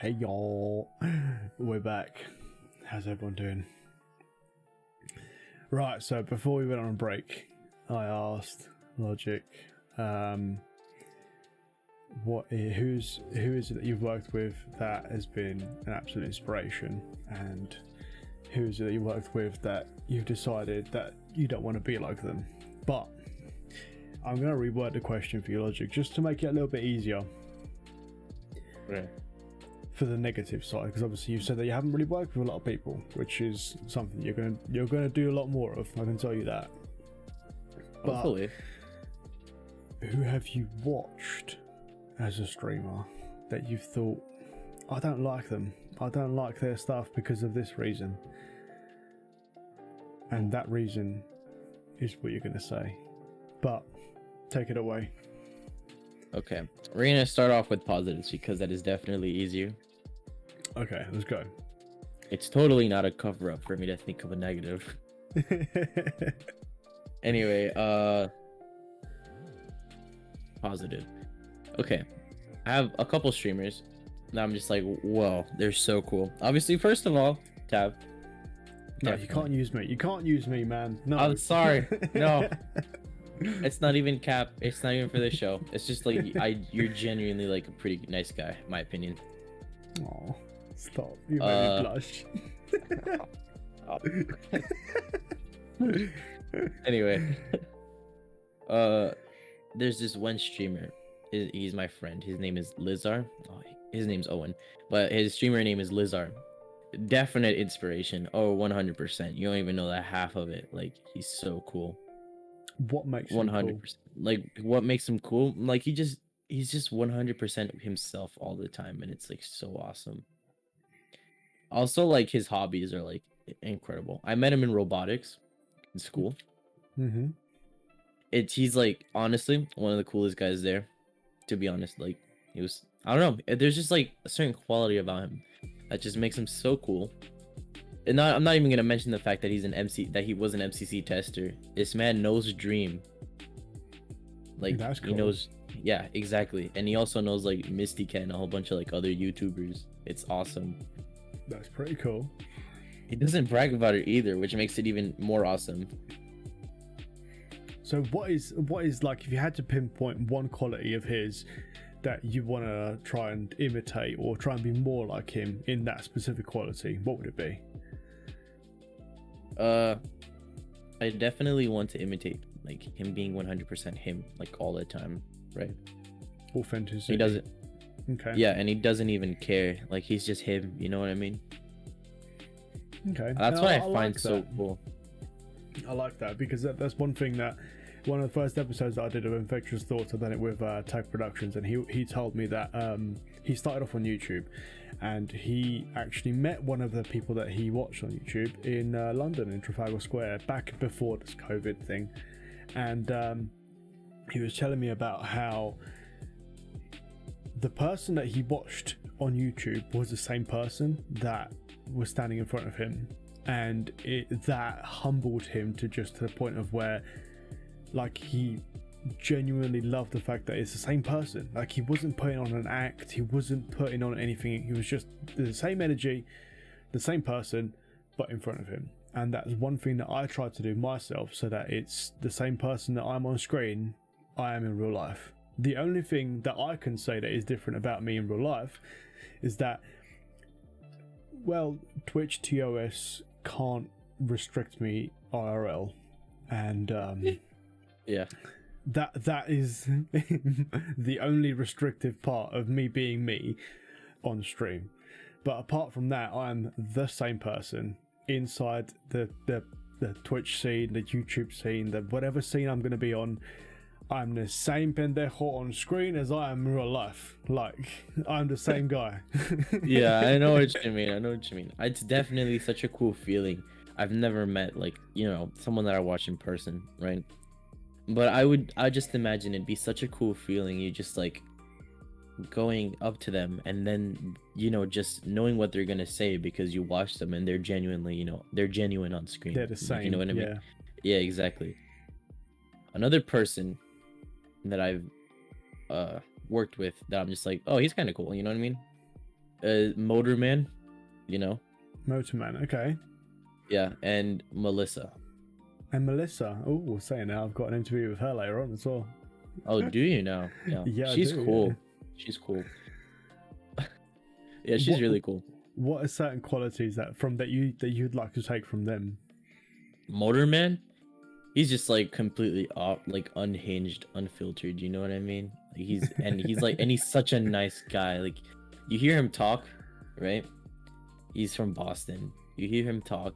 Hey y'all, we're back. How's everyone doing? Right, so before we went on break, I asked Logic, who is it that you've worked with that has been an absolute inspiration, and who is it that you worked with that you've decided that you don't want to be like them? But I'm going to reword the question for you, Logic, just to make it a little bit easier. Right. For the negative side, because obviously you said that you haven't really worked with a lot of people, which is something you're gonna do a lot more of. I can tell you that. Hopefully. But who have you watched as a streamer that you've thought, I don't like them, I don't like their stuff because of this reason, and that reason is what you're gonna say? But take it away. Okay, we're gonna start off with positives because that is definitely easier. Okay, let's go. It's totally not a cover up for me to think of a negative. Anyway, positive. Okay, I have a couple streamers that I'm just like, whoa, they're so cool. Obviously, first of all, Tab. No, definitely. You can't use me. You can't use me, man. No. I'm sorry. No. It's not even cap. It's not even for this show. It's just like you're genuinely like a pretty nice guy, in my opinion. Oh, stop! You made me blush. Anyway, there's this one streamer. He's my friend. His name is Lizar. Oh, his name's Owen, but his streamer name is Lizar. Definite inspiration. Oh, 100%. You don't even know that half of it. Like, he's so cool. What makes him 100%? Cool? Like, what makes him cool? Like, he's just 100% himself all the time, and it's like so awesome. Also, like, his hobbies are like incredible. I met him in robotics in school. Mm-hmm. He's like honestly one of the coolest guys there. To be honest, like he was. I don't know. There's just like a certain quality about him that just makes him so cool. And I'm not even gonna mention the fact that he's an MC, that he was an MCC tester. This man knows Dream. Like, that's cool. He knows, yeah, exactly. And he also knows like Misty Cat and a whole bunch of like other YouTubers. It's awesome. That's pretty cool. He doesn't brag about it either, which makes it even more awesome. So what is like, if you had to pinpoint one quality of his that you want to try and imitate or try and be more like him in that specific quality, what would it be? I definitely want to imitate like him being 100% him, like all the time, right? Authenticity. He doesn't. Okay. Yeah, and he doesn't even care. Like, he's just him. You know what I mean? Okay. That's what I find like so cool. I like that because that's one thing that one of the first episodes that I did of Infectious Thoughts, I done it with Tag Productions, and he told me that he started off on YouTube, and he actually met one of the people that he watched on YouTube in London, in Trafalgar Square, back before this COVID thing, and he was telling me about how the person that he watched on YouTube was the same person that was standing in front of him, and that humbled him to the point of where, like, he genuinely loved the fact that it's the same person. Like, he wasn't putting on an act, he wasn't putting on anything, he was just the same energy, the same person, but in front of him. And that's one thing that I try to do myself, so that it's the same person that I'm on screen, I am in real life. The only thing that I can say that is different about me in real life is that, well, Twitch TOS can't restrict me IRL, and yeah, that is the only restrictive part of me being me on stream. But apart from that, I'm the same person inside the Twitch scene, the YouTube scene, the whatever scene I'm going to be on. I'm the same pendejo on screen as I am in real life. Like, I'm the same guy. Yeah, I know what you mean. It's definitely such a cool feeling. I've never met, like, you know, someone that I watch in person, right? But I just imagine it'd be such a cool feeling. You just like going up to them and then, you know, just knowing what they're gonna say because you watch them and they're genuinely, you know, they're genuine on screen. They're the same. You know what I mean? Yeah, exactly. Another person that I've worked with that I'm just like, oh, he's kind of cool. You know what I mean? Motorman, you know. Motorman, okay. Yeah, and Melissa. And Melissa. Oh, saying now, I've got an interview with her later on as well. Oh, do you now? Yeah, Yeah, I she's do, cool. yeah. She's cool. Yeah, she's really cool. What are certain qualities that you'd like to take from them? Motorman, he's just like completely off, like unhinged, unfiltered. You know what I mean? Like, he's such a nice guy. Like, you hear him talk, right? He's from Boston. You hear him talk,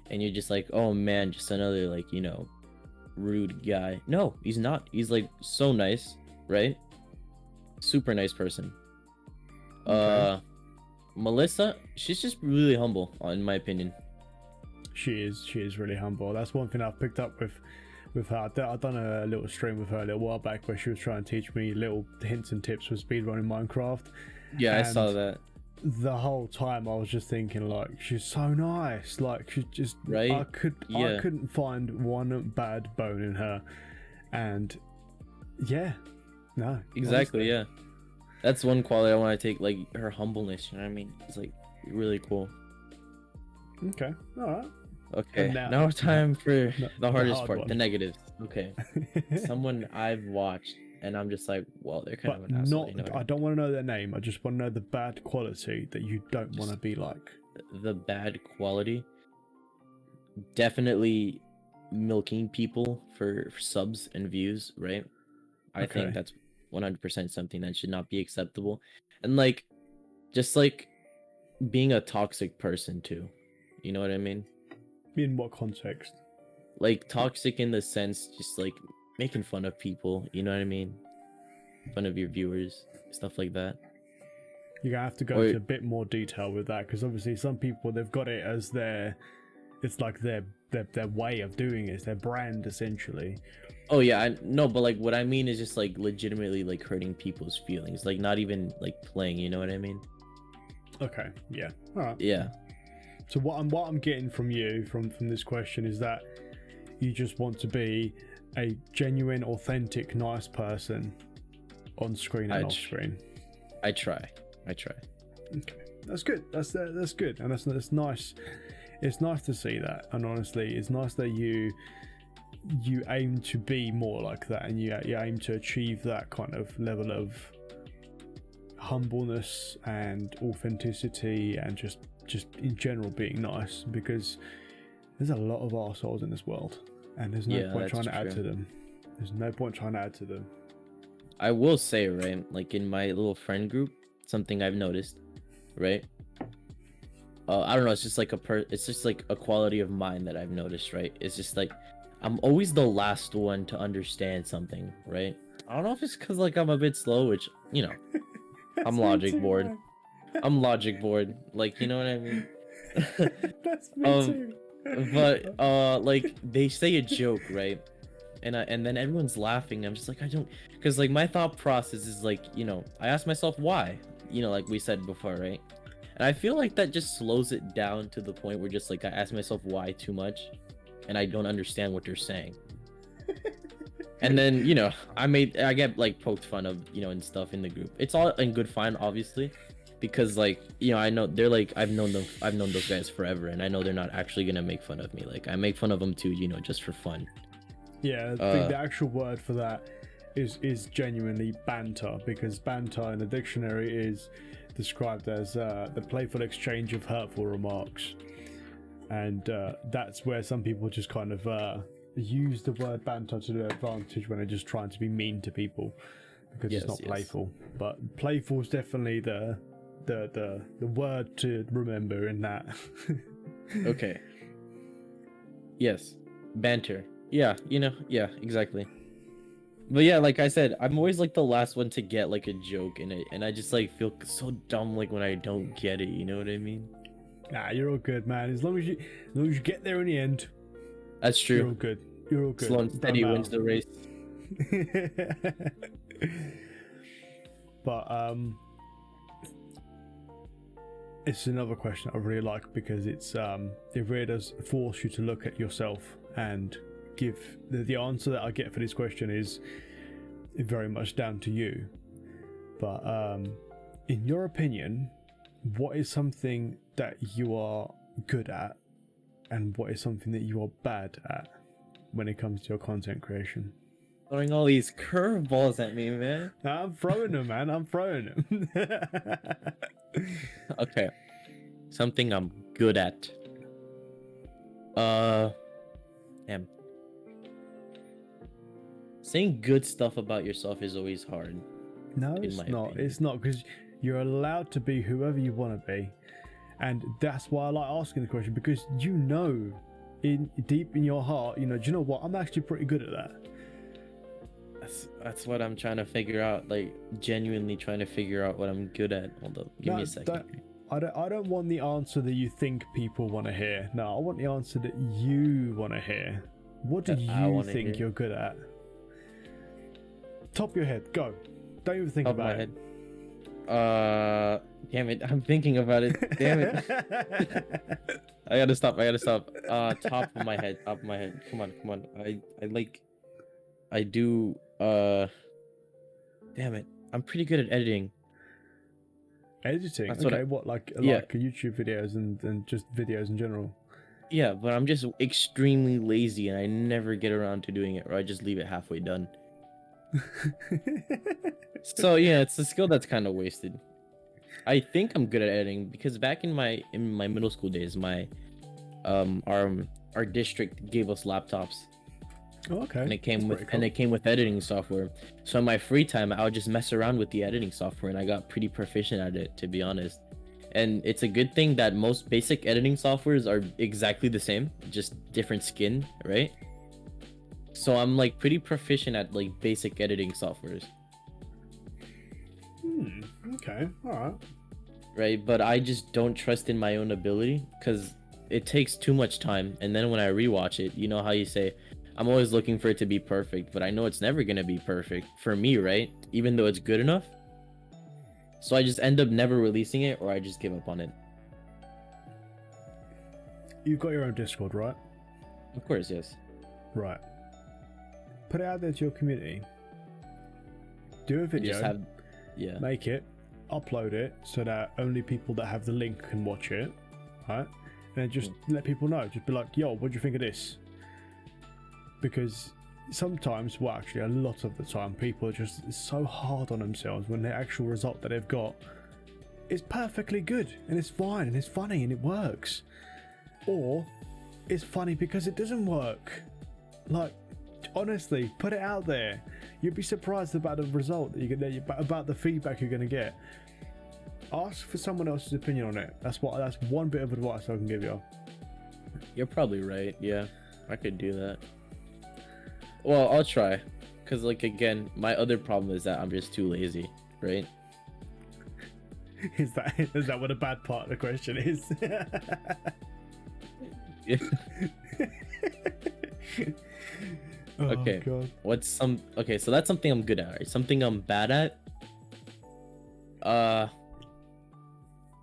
and you're just like, oh man, just another like, you know, rude guy. No, he's not. He's like so nice, right? Super nice person. Okay. Melissa, she's just really humble, in my opinion. She is really humble. That's one thing I've picked up with her. I've done a little stream with her a little while back where she was trying to teach me little hints and tips for speedrunning Minecraft. Yeah, I saw that. The whole time I was just thinking, like, she's so nice. Like, she's just right. I couldn't find one bad bone in her, and yeah, no, exactly, honestly. yeah. That's one quality I want to take, like her humbleness. You know what I mean? It's like really cool. Okay, all right. Okay, now time for the hardest part, the negatives. Okay, someone I've watched and I'm just like, well, they're kind of an asshole. You know I don't want to know their name. I just want to know the bad quality that you don't want to be like. The bad quality, definitely milking people for subs and views, right? I think that's 100% something that should not be acceptable. And like, just like being a toxic person too. You know what I mean? In what context? Like toxic in the sense, just like making fun of people. You know what I mean? Fun of your viewers, stuff like that. You're gonna have to go into a bit more detail with that, because obviously some people, they've got it as it's like their way of doing it, it's their brand essentially. Oh yeah, I no, but like what I mean is just like legitimately like hurting people's feelings, like not even like playing. You know what I mean? Okay, yeah, all right. Yeah. So what I'm getting from you from this question is that you just want to be a genuine, authentic, nice person on screen and off screen. I try. Okay, that's good. That's good, and that's nice. It's nice to see that, and honestly, it's nice that you aim to be more like that, and you aim to achieve that kind of level of humbleness and authenticity, and just in general being nice, because there's a lot of arseholes in this world, and there's no point trying to add to them. There's no point trying to add to them. I will say, right, like in my little friend group, something I've noticed, right? I don't know, it's just like a quality of mine that I've noticed, right? It's just like I'm always the last one to understand something, right? I don't know if it's because like I'm a bit slow, which, you know, I'm logic bored. Man. I'm logic bored, like, you know what I mean? That's me too. But like they say a joke, right? And then everyone's laughing. I'm just like, I don't, because like my thought process is like, you know, I ask myself why, you know, like we said before, right? And I feel like that just slows it down to the point where just like I ask myself why too much, and I don't understand what they're saying. And then, you know, I get like poked fun of, you know, and stuff in the group. It's all in good fun, obviously, because like, you know, I know they're like, I've known those guys forever, and I know they're not actually gonna make fun of me. Like I make fun of them too, you know, just for fun. Yeah, I think the actual word for that is genuinely banter, because banter in the dictionary is described as the playful exchange of hurtful remarks, and that's where some people just kind of use the word banter to their advantage when they're just trying to be mean to people, because it's not playful. But playful is definitely the word to remember in that. Okay. Yes, banter. Yeah, you know, yeah, exactly. But yeah, like I said, I'm always like the last one to get like a joke in it, and I just like feel so dumb like when I don't get it. You know what I mean? Nah, you're all good, man. As long as you get there in the end. That's true. You're all good. You're all good. Slow and steady wins the race. But it's another question I really like, because it really does force you to look at yourself and give the answer that I get for this question is very much down to you. But in your opinion, what is something that you are good at, and what is something that you are bad at when it comes to your content creation? Throwing all these curveballs at me, man. I'm throwing them, man. I'm throwing them. Okay. Something I'm good at. Damn. Saying good stuff about yourself is always hard. No, in it's my not. opinion. It's not, because you're allowed to be whoever you want to be, and that's why I like asking the question, because you know, in deep in your heart, you know. Do you know what? I'm actually pretty good at that. That's what I'm trying to figure out. Like, genuinely trying to figure out what I'm good at. Hold up, give me a second. I don't want the answer that you think people want to hear. No, I want the answer that you want to hear. What do you think you're good at? Top of your head, go. Don't even think about it. Damn it, I'm thinking about it. Damn it. I gotta stop. Top of my head. Come on. I do. Damn it, I'm pretty good at editing. Editing? That's okay, what like YouTube videos and just videos in general? Yeah, but I'm just extremely lazy and I never get around to doing it, or I just leave it halfway done. So yeah, it's a skill that's kind of wasted. I think I'm good at editing because back in my middle school days, our district gave us laptops. Oh, okay. And it came with editing software. So in my free time, I would just mess around with the editing software, and I got pretty proficient at it, to be honest. And it's a good thing that most basic editing softwares are exactly the same, just different skin, right? So I'm like pretty proficient at like basic editing softwares. Okay, all right. Right, but I just don't trust in my own ability because it takes too much time. And then when I rewatch it, you know how you say, I'm always looking for it to be perfect, but I know it's never gonna be perfect for me, right? Even though it's good enough. So I just end up never releasing it, or I just give up on it. You've got your own Discord, right? Of course, yes. Right. Put it out there to your community. Do a video. Make it, upload it so that only people that have the link can watch it, right? And then just let people know. Just be like, yo, what do you think of this? Because sometimes, well, actually a lot of the time, people are just so hard on themselves when the actual result that they've got is perfectly good and it's fine and it's funny and it works, or it's funny because it doesn't work. Like, honestly, put it out there. You'd be surprised about the result that you get, about the feedback you're going to get. Ask for someone else's opinion on it. That's one bit of advice I can give you. You're probably right. Yeah, I could do that. Well, I'll try, because like again, my other problem is that I'm just too lazy, right? Is that what a bad part of the question is? Yeah. Oh, okay. God. Okay, so that's something I'm good at, right? Something I'm bad at.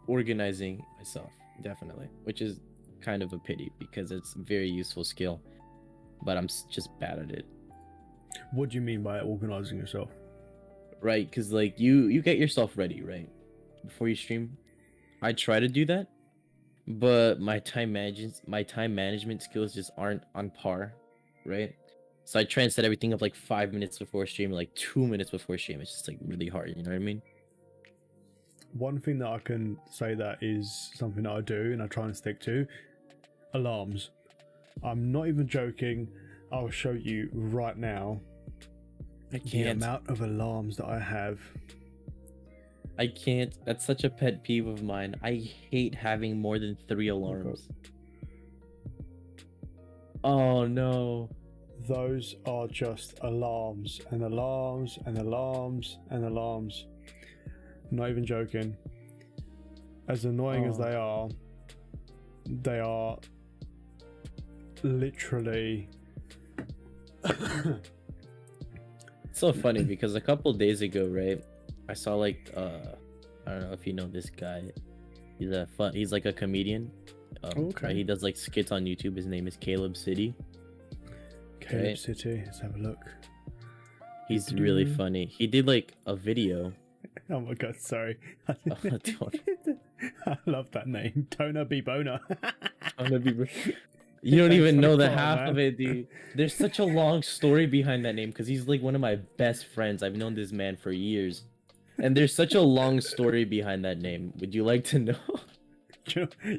Organizing myself, definitely, which is kind of a pity because it's a very useful skill, but I'm just bad at it. What do you mean by organizing yourself? Right, because like you get yourself ready, right, before you stream. I try to do that, but my time management skills just aren't on par, right? So I try and set everything up like 5 minutes before stream, like 2 minutes before stream. It's just like really hard, you know what I mean? One thing that I can say that is something that I do and I try and stick to: alarms. I'm not even joking. I'll show you right now the amount of alarms that I have. I can't. That's such a pet peeve of mine. I hate having more than 3 alarms. Oh no. Those are just alarms and alarms and alarms and alarms. Not even joking. As annoying as they are literally It's so funny because a couple days ago, right, I saw like I don't know if you know this guy. He's like a comedian. Okay. Right? He does like skits on YouTube. His name is Caleb City. Caleb City, let's have a look. He's really funny. He did like a video. Oh my god, sorry. I love that name. Toner be boner. I'm gonna be. You don't Thanks even for know the the call, half man. of it, dude. There's such a long story behind that name because he's like one of my best friends. I've known this man for years, and there's such a long story behind that name. Would you like to know?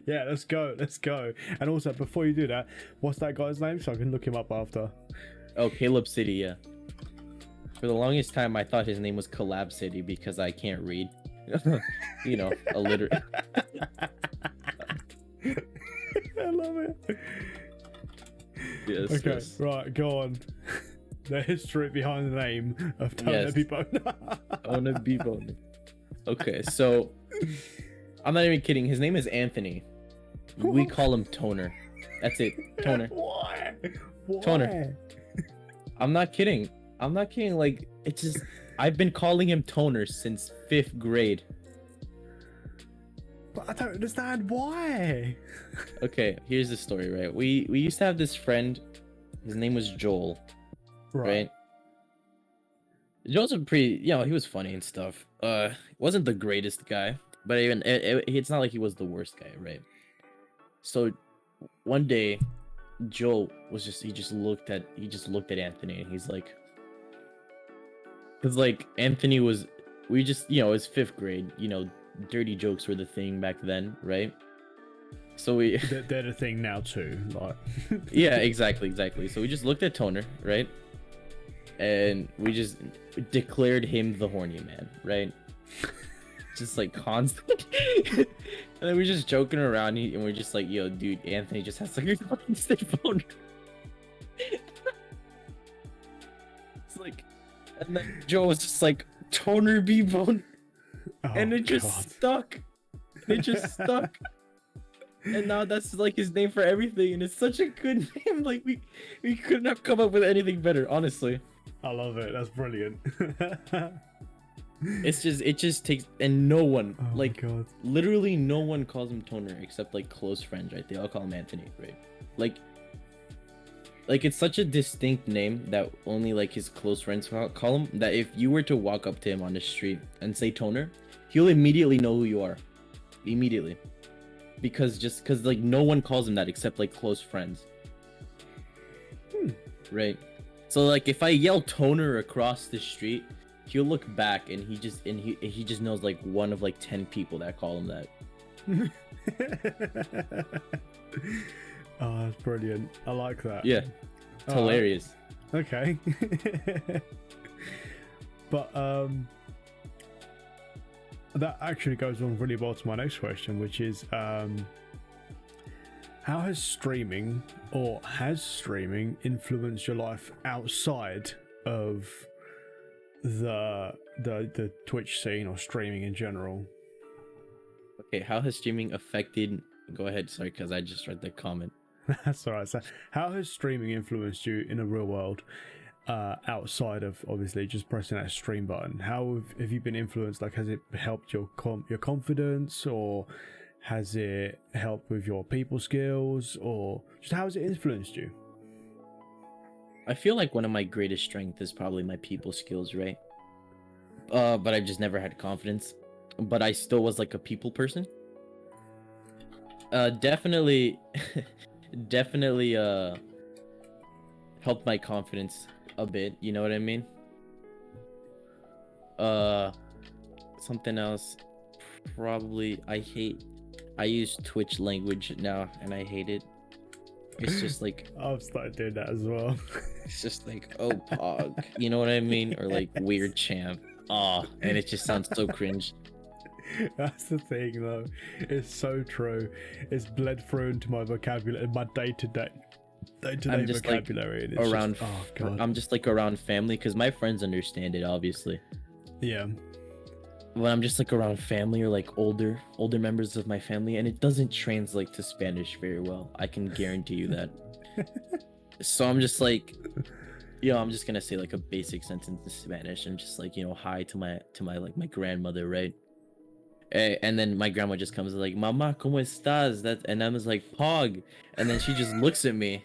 Yeah, let's go. Let's go. And also, before you do that, what's that guy's name so I can look him up after? Oh, Caleb City, yeah. For the longest time, I thought his name was Collab City because I can't read. You know, illiterate. I love it. Yes, Okay, yes. right, go on. The history behind the name of Toner Yes. be boner. Toner be boner. Okay, so I'm not even kidding. His name is Anthony. We call him Toner. That's it. Toner. Why? Why? Toner. I'm not kidding. I'm not kidding. Like, it's just, I've been calling him Toner since 5th grade. But I don't understand why. Okay, here's the story, right? We used to have this friend. His name was Joel, right? Joel's a pretty, you know, he was funny and stuff. Wasn't the greatest guy, but even it's not like he was the worst guy, right? So one day, Joel was just he just looked at Anthony and he's like, because like Anthony was, we just, you know, it was 5th grade, you know, dirty jokes were the thing back then, right? So we they're the thing now too, like. yeah, exactly. So we just looked at Toner, right? And we just declared him the horny man, right? Just like constant. And then we're just joking around and we're just like, yo, dude, Anthony just has like a constant phone. It's like, and then Joe was just like, Toner be bone. Oh, And it just God. stuck. It just stuck. And now that's like his name for everything, and it's such a good name. Like we couldn't have come up with anything better, honestly. I love it. That's brilliant. It just takes, and no one, Oh like, my God. literally no one calls him Toner except like close friends, right? They all call him Anthony, right? Like it's such a distinct name that only like his close friends call him, that if you were to walk up to him on the street and say Toner, he'll immediately know who you are. Immediately. Because like no one calls him that except like close friends. Right? So like if I yell Toner across the street, he'll look back and he just knows like one of like 10 people that call him that. Oh, that's brilliant. I like that. Yeah. It's hilarious. Okay. But that actually goes on really well to my next question, which is how has streaming influenced your life outside of the Twitch scene or streaming in general? Okay, how has streaming affected, go ahead, sorry, because I just read the comment. That's all right. So how has streaming influenced you in the real world, outside of obviously just pressing that stream button? How have you been influenced? Like, has it helped your confidence, or has it helped with your people skills, or just how has it influenced you? I feel like one of my greatest strengths is probably my people skills, right? But I just never had confidence. But I still was like a people person. Definitely helped my confidence a bit, you know what I mean? Something else, probably, I use Twitch language now and I hate it. It's just like, I've started doing that as well. it's just like, oh, pog, you know what I mean? Or like weird champ. And it just sounds so cringe. That's the thing, though. It's so true. It's bled through into my vocabulary, my day-to-day I'm just vocabulary. like and it's around, just, oh God. I'm just like around family because my friends understand it, obviously. Yeah. When I'm just like around family or like older members of my family, and it doesn't translate to Spanish very well. I can guarantee you that. So I'm just like, you know, I'm just gonna say like a basic sentence in Spanish and just like, you know, hi to my like my grandmother, right? And then my grandma just comes like, "Mama, ¿cómo estás?" And I was like, "Pog," and then she just looks at me,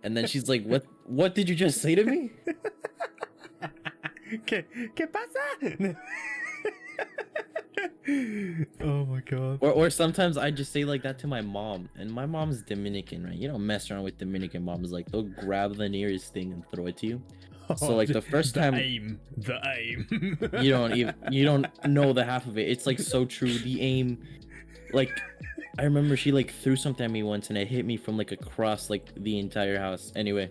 and then she's like, "What did you just say to me?" ¿Qué pasa? Oh my god. Or sometimes I just say like that to my mom, and my mom's Dominican, right? You don't mess around with Dominican moms. Like they'll grab the nearest thing and throw it to you. So like the first the time aim. you don't know the half of it. It's like so true. The aim, like I remember she like threw something at me once and it hit me from like across like the entire house. Anyway,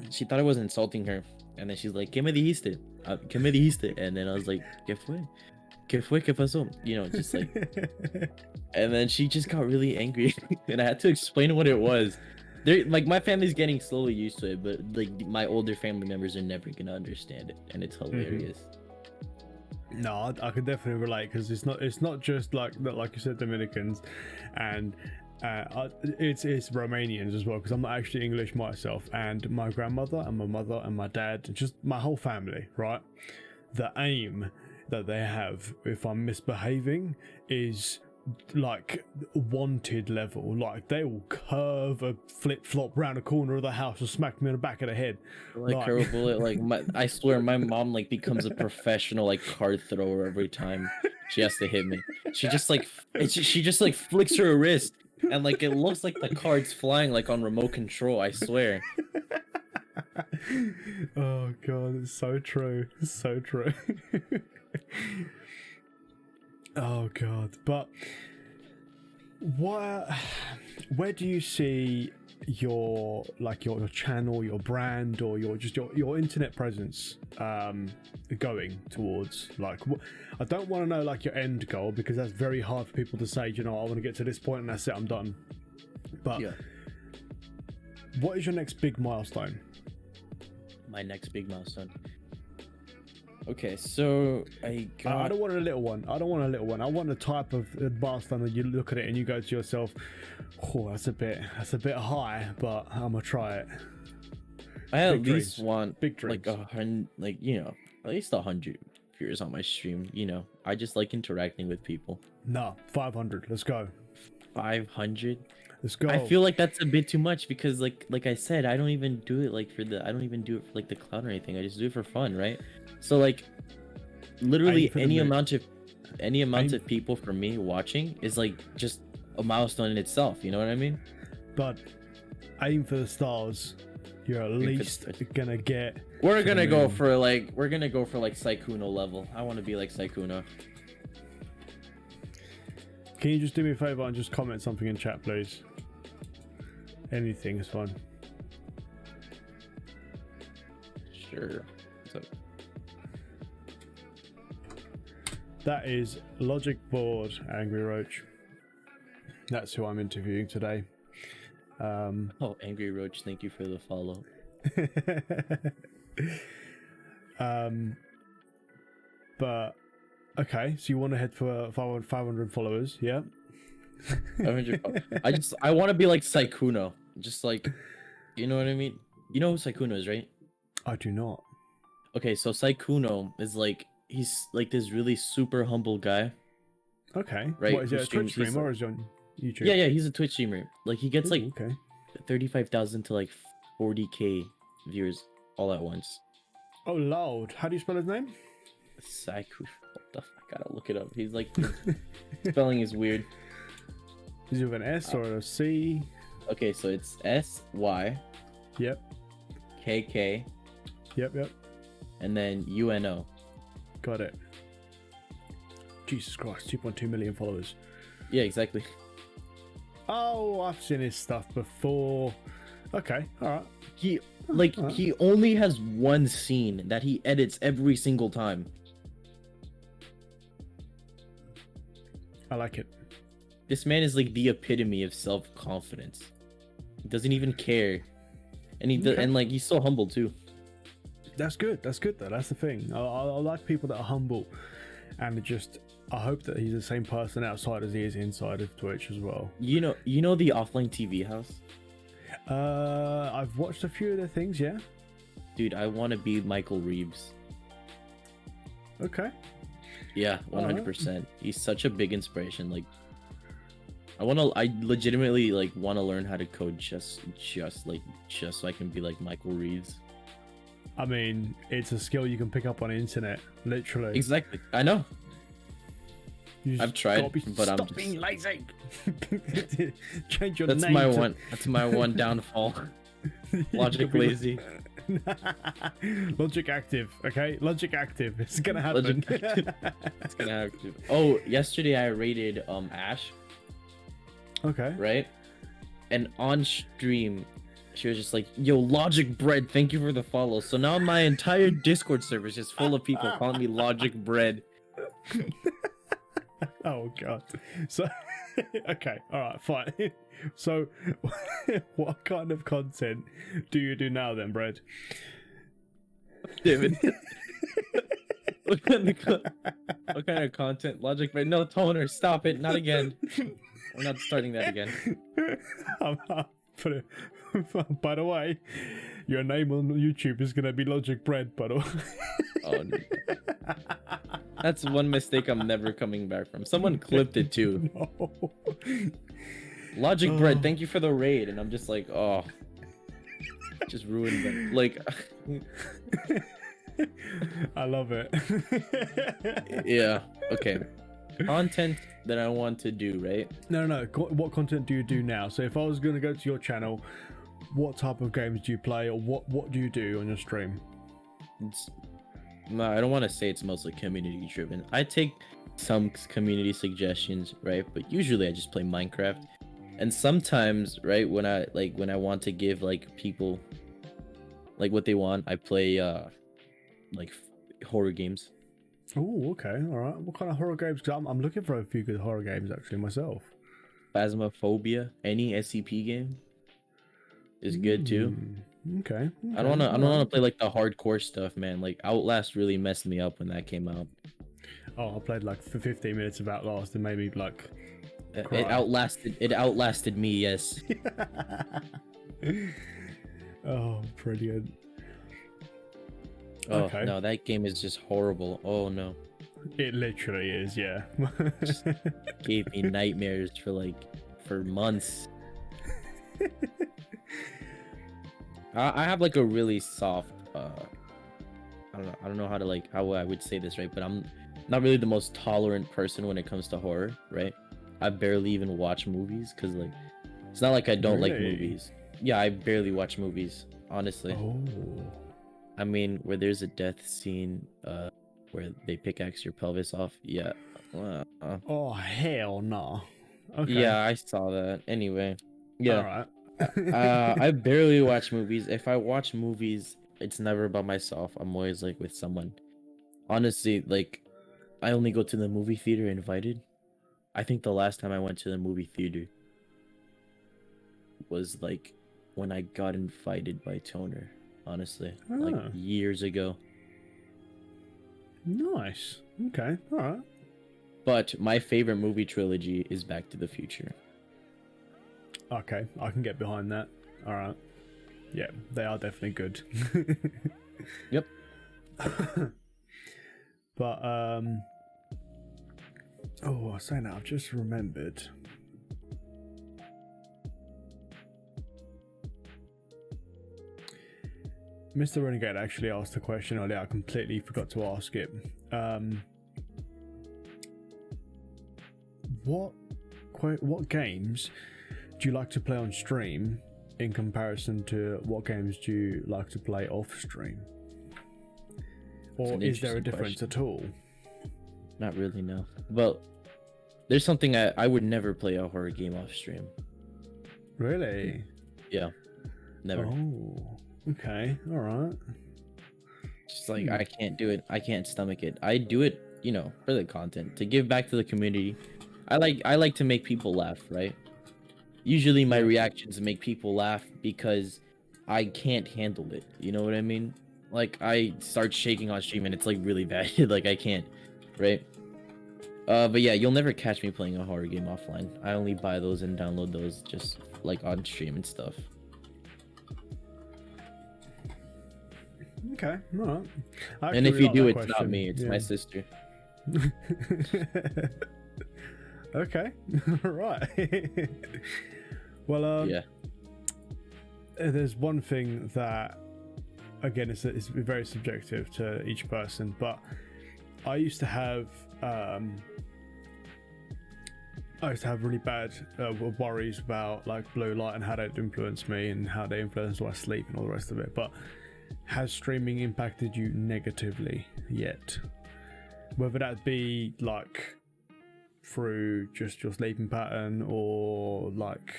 she thought I was insulting her, and then she's like, "¿Qué me dijiste? ¿Qué me dijiste?" And then I was like, "¿Qué fue? ¿Qué fue? ¿Qué pasó?" You know, just like, and then she just got really angry, and I had to explain what it was. They're like, my family's getting slowly used to it, but like my older family members are never gonna understand it, and it's hilarious. No, I can definitely relate, because it's not just like you said, Dominicans, and it's Romanians as well, because I'm not actually English myself, and my grandmother and my mother and my dad, just my whole family, right? The aim that they have if I'm misbehaving is like wanted level. Like they will curve a flip-flop round a corner of the house and smack me in the back of the head, Like curve a bullet. Like I swear my mom like becomes a professional like card thrower every time she has to hit me. She just like she just like flicks her wrist, and like it looks like the cards flying like on remote control, I swear. Oh god, it's so true. It's so true. Oh god. But where do you see your channel, your brand, or your internet presence going towards? Like, I don't want to know like your end goal, because that's very hard for people to say, you know, I want to get to this point and that's it, I'm done. But yeah, what is your next big milestone? My next big milestone. Okay, so I don't want a little one. I don't want a little one. I want a type of milestone that you look at it and you go to yourself, "Oh, that's a bit high, but I'm gonna try it." I at least want big dreams, like you know, at least 100 viewers on my stream. You know, I just like interacting with people. No, 500. Let's go. 500. Let's go. I feel like that's a bit too much, because like I said, I don't even do it like I don't even do it for like the clout or anything. I just do it for fun, right? So like literally any amount of people for me watching is like just a milestone in itself, you know what I mean? But aim for the stars. You're at least gonna get. We're gonna go for like Saikuno level. I want to be like Saikuno. Can you just do me a favor and just comment something in chat, please? Anything is fine. Sure. So that is Logic Board Angry Roach. That's who I'm interviewing today. Oh, Angry Roach, thank you for the follow. But okay, so you want to head for 500 followers, yeah? 500. I want to be like Saikuno, just like, you know what I mean? You know who Saikuno is, right? I do not. Okay, so Saikuno is like, he's like this really super humble guy. Okay. Right. What is it, a Twitch streamer or is it on YouTube? Yeah, he's a Twitch streamer. Like he gets like okay. 35,000 to like 40k viewers all at once. Oh lord, how do you spell his name? Saiku. What the fuck? I gotta look it up. He's like, spelling is weird. Is it with an S or a C? Okay, so it's SY. Yep. KK. Yep. And then UNO. Got it. Jesus Christ, 2.2 million followers. Yeah, exactly. Oh, I've seen his stuff before. Okay, alright. He only has one scene that he edits every single time. I like it. This man is like the epitome of self-confidence. He doesn't even care. And and like he's so humble too. That's good. That's good though. That's the thing. I like people that are humble, and I hope that he's the same person outside as he is inside of Twitch as well. You know the offline TV house? I've watched a few of their things, yeah. Dude, I want to be Michael Reeves. Okay. Yeah, 100%. He's such a big inspiration. Like, I legitimately like want to learn how to code just so I can be like Michael Reeves. I mean, it's a skill you can pick up on the internet, literally. Exactly. I know. You I've just tried, gotta but I'm stop just being lazy. Change your that's name. that's my one downfall. Logic lazy. Logic active, okay? Logic active. It's gonna happen. It's gonna have to. Oh, yesterday I rated Ash, Okay. right? And on stream, she was just like, "Yo, Logic Bread, thank you for the follow." So now my entire Discord server is just full of people calling me Logic Bread. Oh god. So okay, alright, fine. So what kind of content do you do now then, Brad? David. what kind of content? Logic Bread? No, Toner, stop it, not again. We're not starting that again. By the way, your name on YouTube is gonna be Logic Bread, by the way. Oh, no. That's one mistake I'm never coming back from. Someone clipped it too. No. Logic Bread, thank you for the raid, and I'm just like, oh, just ruined it. Like, I love it. yeah, okay. Content that I want to do, right? No. What content do you do now? So if I was gonna go to your channel, what type of games do you play, or what do you do on your stream? No, I don't want to say it's mostly community driven. I take some community suggestions, right? But usually I just play Minecraft. And sometimes, right, when I want to give like people like what they want, I play like horror games. Oh, okay, all right. What kind of horror games? Cause I'm looking for a few good horror games actually myself. Phasmophobia, any SCP game is good too. Okay. I don't wanna play like the hardcore stuff, man. Like Outlast really messed me up when that came out. Oh, I played like for 15 minutes of Outlast and maybe like cry. It outlasted me, yes. Oh, brilliant. Oh Okay. no, that game is just horrible. Oh no. It literally is, yeah. Gave me nightmares for months. I have like a really soft I don't know how I would say this, right? But I'm not really the most tolerant person when it comes to horror, right? I barely even watch movies because like it's not like I don't like Really? movies. Yeah, I barely watch movies, honestly. Oh. I mean, where there's a death scene where they pickaxe your pelvis off. Yeah. Oh, hell no. Okay. Yeah, I saw that. Anyway. Yeah. All right. I barely watch movies. If I watch movies, it's never by myself. I'm always like with someone. Honestly, like I only go to the movie theater invited. I think the last time I went to the movie theater was like when I got invited by Toner, honestly. Like Ah. years ago. Nice. Okay. All right. But my favorite movie trilogy is Back to the Future. Okay, I can get behind that. All right. Yeah, they are definitely good. Yep. But oh, I was saying that I've just remembered. Mr. Renegade actually asked a question earlier. I completely forgot to ask it. What games do you like to play on stream in comparison to what games do you like to play off stream? Or is there a difference at all? Not really, no. But there's something I would never play a horror game off stream. Really? Yeah. Never. Oh, okay. All right. Just like I can't do it. I can't stomach it. I do it, you know, for the content, to give back to the community. I like to make people laugh, right? Usually my reactions make people laugh because I can't handle it. You know what I mean? Like I start shaking on stream and it's like really bad. Like I can't, right? But yeah, you'll never catch me playing a horror game offline. I only buy those and download those just like on stream and stuff. Okay. All right. I And actually if really you like do, that it's not question. me. It's my sister. Okay. Right. Well, Yeah. there's one thing that again, it's very subjective to each person, but I used to have really bad worries about like blue light and how they influence me and how they influence my sleep and all the rest of it. But has streaming impacted you negatively yet? Whether that be like through just your sleeping pattern or like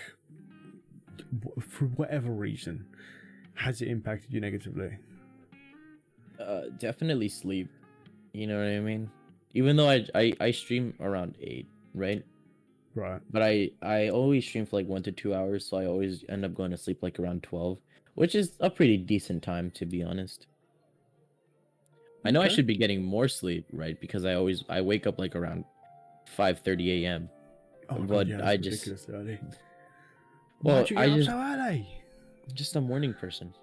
for whatever reason, has it impacted you negatively? Definitely sleep. You know what I mean? Even though I stream around 8, right? Right. But I always stream for like 1 to 2 hours, so I always end up going to sleep like around 12, which is a pretty decent time, to be honest. I know I Okay. should be getting more sleep, right? Because I wake up like around 5:30 a.m. Oh But god, yeah, I that's just ridiculously early. well, Why'd you I get up just so early? just a morning person.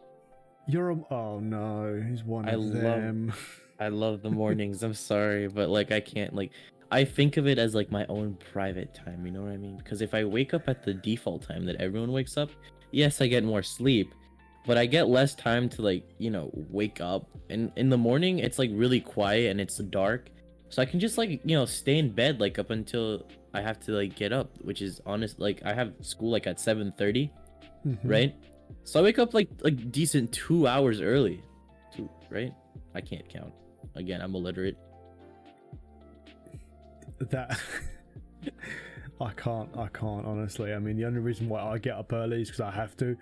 You're a... Oh no, he's one I of love them. I love the mornings. I'm sorry, but like I can't like I think of it as like my own private time, you know what I mean? Because if I wake up at the default time that everyone wakes up, yes, I get more sleep, but I get less time to like, wake up. And in the morning, it's like really quiet and it's dark. So I can just like, stay in bed like up until I have to like get up, which is honest. Like I have school like at 7:30, right? So I wake up like decent 2 hours early, right? I can't count. Again, I'm illiterate. That I can't honestly. I mean, the only reason why I get up early is because I have to.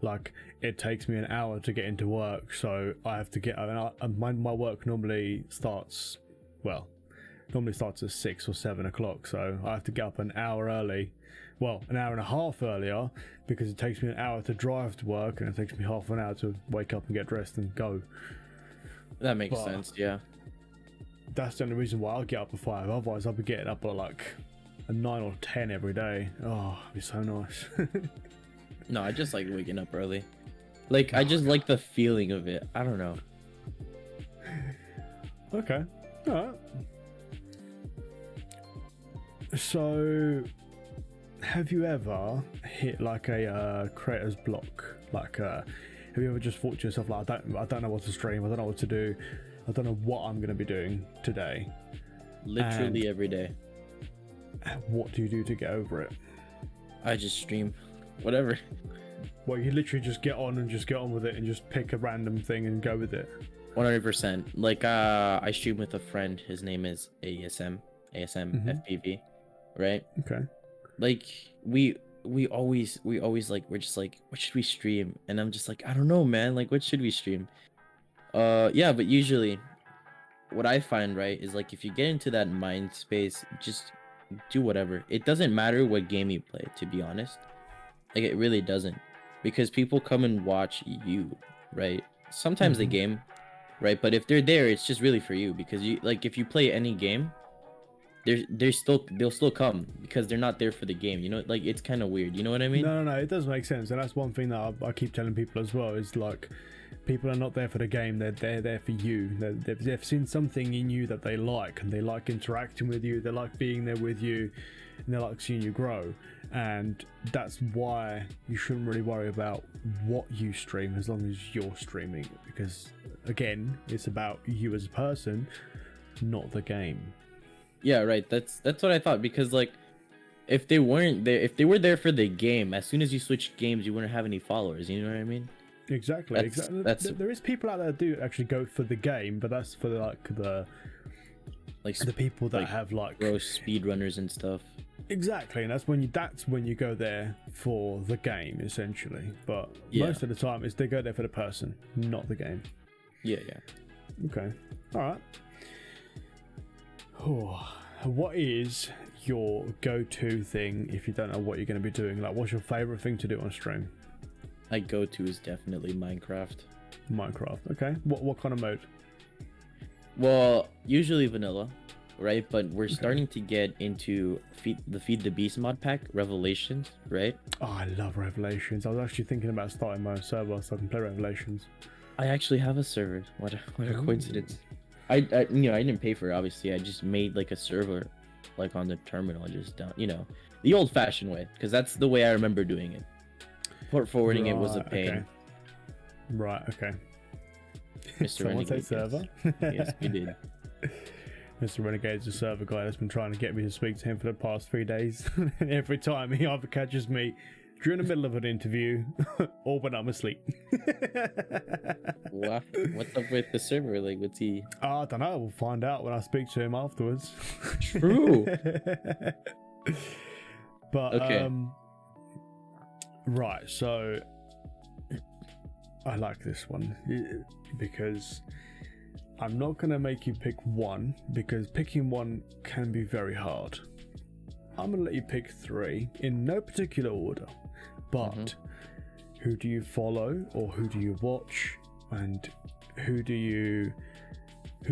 Like, it takes me an hour to get into work, so I have to get. My work normally starts at 6 or 7 o'clock, so I have to get up an hour early. Well, an hour and a half earlier, because it takes me an hour to drive to work and it takes me half an hour to wake up and get dressed and go. That makes sense, yeah. That's the only reason why I'll get up at 5. Otherwise, I'll be getting up at like a 9 or 10 every day. Oh, it'd be so nice. No, I just like waking up early. Like, I just like the feeling of it. I don't know. Okay. Alright. So, have you ever hit like a creator's block? Like, have you ever just thought to yourself, like, I don't know what to stream, I don't know what to do, I don't know what I'm going to be doing today? Literally every day. What do you do to get over it? I just stream. Whatever. Well, you literally just get on with it and just pick a random thing and go with it. 100%. Like, I stream with a friend. His name is ASM FPV, right? Okay. Like, we always like, we're just like, what should we stream? And I'm just like, I don't know, man. Like, what should we stream? Yeah, but usually what I find, right, is like if you get into that mind space, just do whatever. It doesn't matter what game you play, to be honest. Like, it really doesn't, because people come and watch you, right? Sometimes they game, right? But if they're there, it's just really for you, because you, like, if you play any game, they'll still come because they're not there for the game, you know? Like, it's kind of weird, you know what I mean? No, it does make sense, and that's one thing that I keep telling people as well, is like, people are not there for the game, they're there for you. They've seen something in you that they like, and they like interacting with you, they like being there with you, and they like seeing you grow. And that's why you shouldn't really worry about what you stream as long as you're streaming, because again, it's about you as a person, not the game. Yeah, right. That's what I thought, because like, if they weren't there, if they were there for the game, as soon as you switch games, you wouldn't have any followers, you know what I mean? Exactly. That's there is people out there that do actually go for the game, but that's for the people that like have like gross speedrunners and stuff. Exactly, and that's when you go there for the game, essentially. But most of the time, they go there for the person, not the game. Yeah. Okay. All right. What is your go-to thing if you don't know what you're going to be doing? Like, what's your favorite thing to do on stream? My go-to is definitely Minecraft. Okay. What kind of mode? Well, usually vanilla, right? But we're starting to get into Feed the Beast mod pack, Revelations, right? Oh, I love Revelations. I was actually thinking about starting my own server so I can play Revelations. I actually have a server. What a coincidence. I didn't pay for it, obviously. I just made like a server, like on the terminal, just down, the old-fashioned way, because that's the way I remember doing it. Port forwarding it was a pain. Okay. Right. Okay. Mr. Someone say Renegade. server? Yes, you did. Mr. Renegade's a server guy that's been trying to get me to speak to him for the past 3 days. Every time he either catches me during the middle of an interview or when I'm asleep. What? What's up with the server? Like, what's he? I don't know. We'll find out when I speak to him afterwards. True. But Okay. Right. So I like this one because I'm not gonna make you pick one because picking one can be very hard. I'm gonna let you pick 3 in no particular order, but who do you follow or who do you watch, and who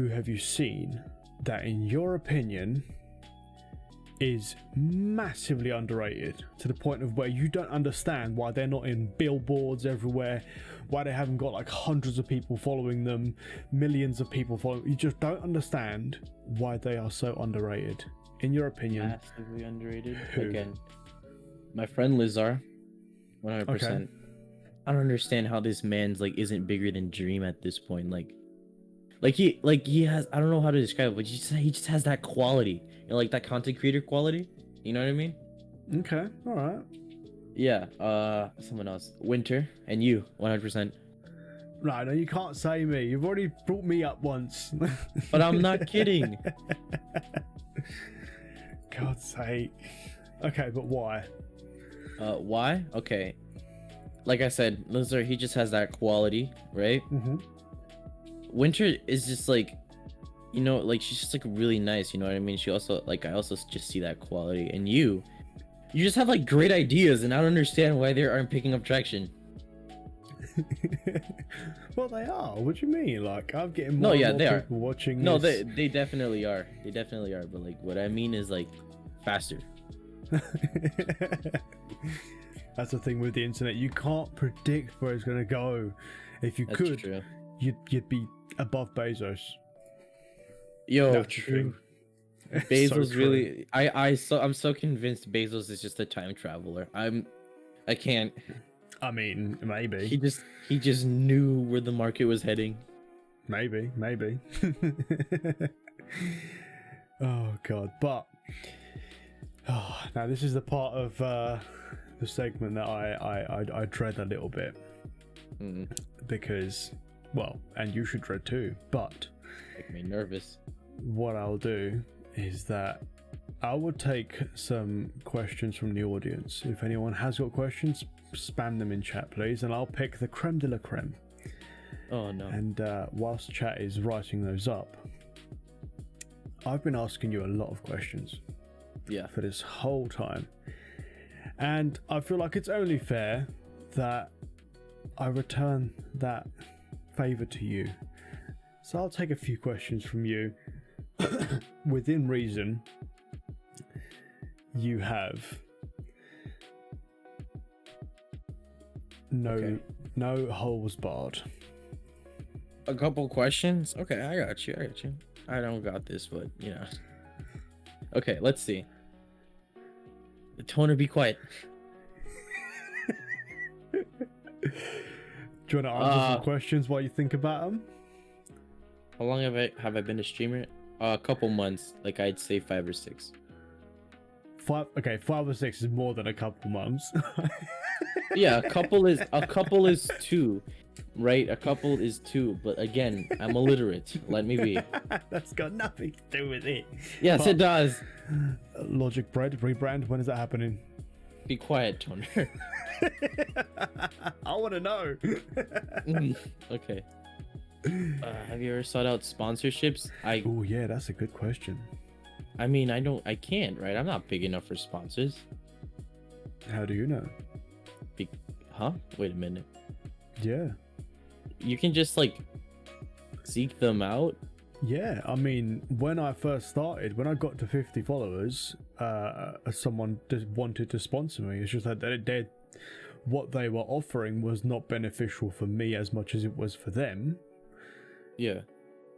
have you seen that in your opinion is massively underrated to the point of where you don't understand why they're not in billboards everywhere, why they haven't got like hundreds of people following them, millions of people following. You just don't understand why they are so underrated. In your opinion, Massively underrated. Who? Again, my friend Lizar, 100%. Okay. I don't understand how this man's like isn't bigger than Dream at this point. Like he has. I don't know how to describe it, but he just has that quality. You know, like that content creator quality. You know what I mean? okay, all right. Yeah. Someone else. Winter and you, 100%. Right, no, you can't say me. You've already brought me up once. But I'm not kidding. God's sake. Okay, but why? Why? Okay. Like I said, Lizard, he just has that quality, right? Mm-hmm. Winter is just like, you know, like she's just like really nice, you know what I mean? She also like I also just see that quality. And you just have like great ideas, and I don't understand why they aren't picking up traction. Well, they are. What do you mean? Like, I'm getting No, more yeah, and more they are. people watching No, this. they definitely are. They definitely are. But like, what I mean is like faster. That's the thing with the internet. You can't predict where it's going to go. If you That's could, true. you'd be above Bezos. Yo, That's the true. thing. Bezos So true. really. I'm so convinced Bezos is just a time traveler. I can't. I mean, maybe. He just knew where the market was heading. Maybe. Oh god, but now this is the part of the segment that I dread a little bit because, well, and you should dread too. But Make me nervous. what I'll do is that I will take some questions from the audience. If anyone has got questions, spam them in chat, please, and I'll pick the creme de la creme. Oh no. And whilst chat is writing those up, I've been asking you a lot of questions Yeah. for this whole time, and I feel like it's only fair that I return that favor to you. So I'll take a few questions from you within reason. You have no holes barred. A couple questions. Okay, I got you. I don't got this, but you know. Okay, let's see. The toner, be quiet. Do you want to answer some questions while you think about them? How long have I been a streamer? A couple months. Like I'd say 5 or 6. 5. Okay, 5 or 6 is more than a couple months. Yeah, a couple is 2, right? A couple is 2, but again, I'm illiterate. Let me be. That's got nothing to do with it. Yes, it does. Logic Bread rebrand. When is that happening? Be quiet, toner. I want to know. Okay. Have you ever sought out sponsorships? Oh yeah, that's a good question. I mean, I can't, right? I'm not big enough for sponsors. How do you know? Huh? Wait a minute. Yeah. You can just like seek them out. Yeah, I mean, when I first started, when I got to 50 followers, someone just wanted to sponsor me. It's just that what they were offering was not beneficial for me as much as it was for them. Yeah.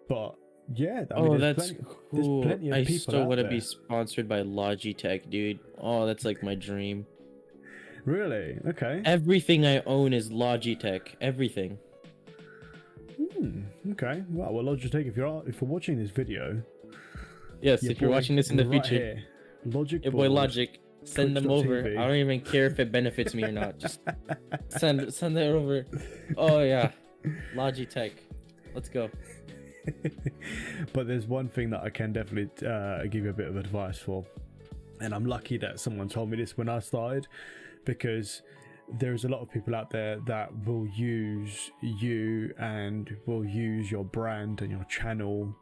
But yeah, I mean, that's cool. There's plenty of I people still out want to there. be sponsored by Logitech, dude. Oh, that's like my dream. Really? Okay. Everything I own is Logitech. Everything. Okay. Well, Logitech, if you're watching this video, Yes, your if you're boy watching this in the right future, here, Logic your boy Board, Logic, send them over. Twitch.tv. I don't even care if it benefits me or not. Just send it over. Oh yeah, Logitech. Let's go. But there's one thing that I can definitely give you a bit of advice for, and I'm lucky that someone told me this when I started, because there's a lot of people out there that will use you and will use your brand and your channel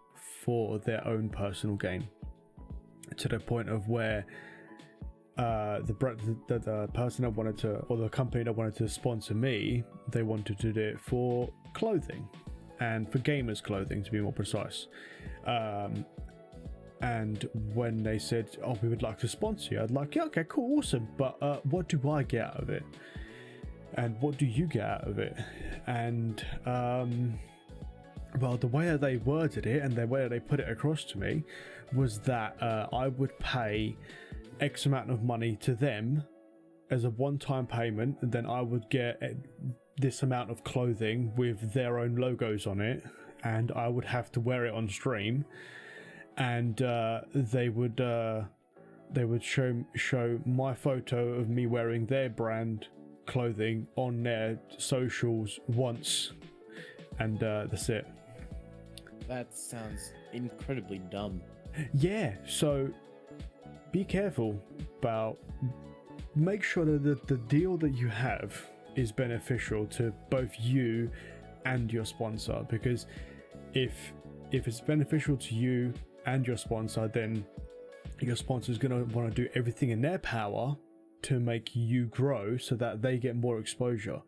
for their own personal gain, to the point of where the person that wanted to, or the company that wanted to sponsor me, they wanted to do it for clothing, and for gamers clothing to be more precise. And when they said, oh, we would like to sponsor you, I'd like, yeah, okay, cool, awesome, but what do I get out of it, and what do you get out of it? And well, the way that they worded it and the way that they put it across to me was that I would pay X amount of money to them as a one-time payment, and then I would get this amount of clothing with their own logos on it, and I would have to wear it on stream, and they would show my photo of me wearing their brand clothing on their socials once, and that's it. That sounds incredibly dumb. Yeah, so be careful about, make sure that the deal that you have is beneficial to both you and your sponsor, because if it's beneficial to you and your sponsor, then your sponsor is going to want to do everything in their power to make you grow so that they get more exposure.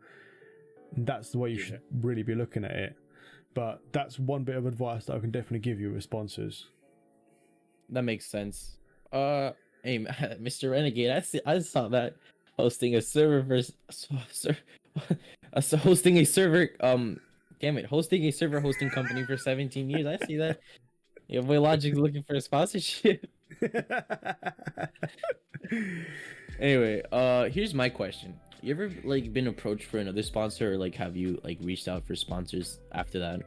And that's the way you should really be looking at it. But that's one bit of advice that I can definitely give you with sponsors. That makes sense. Hey, Mr. Renegade, I saw that hosting a server versus hosting a server hosting a server hosting company for 17 years. I see that. Your boy Logic's looking for a sponsorship. Anyway, here's my question. You ever like been approached for another sponsor, or like have you like reached out for sponsors after that?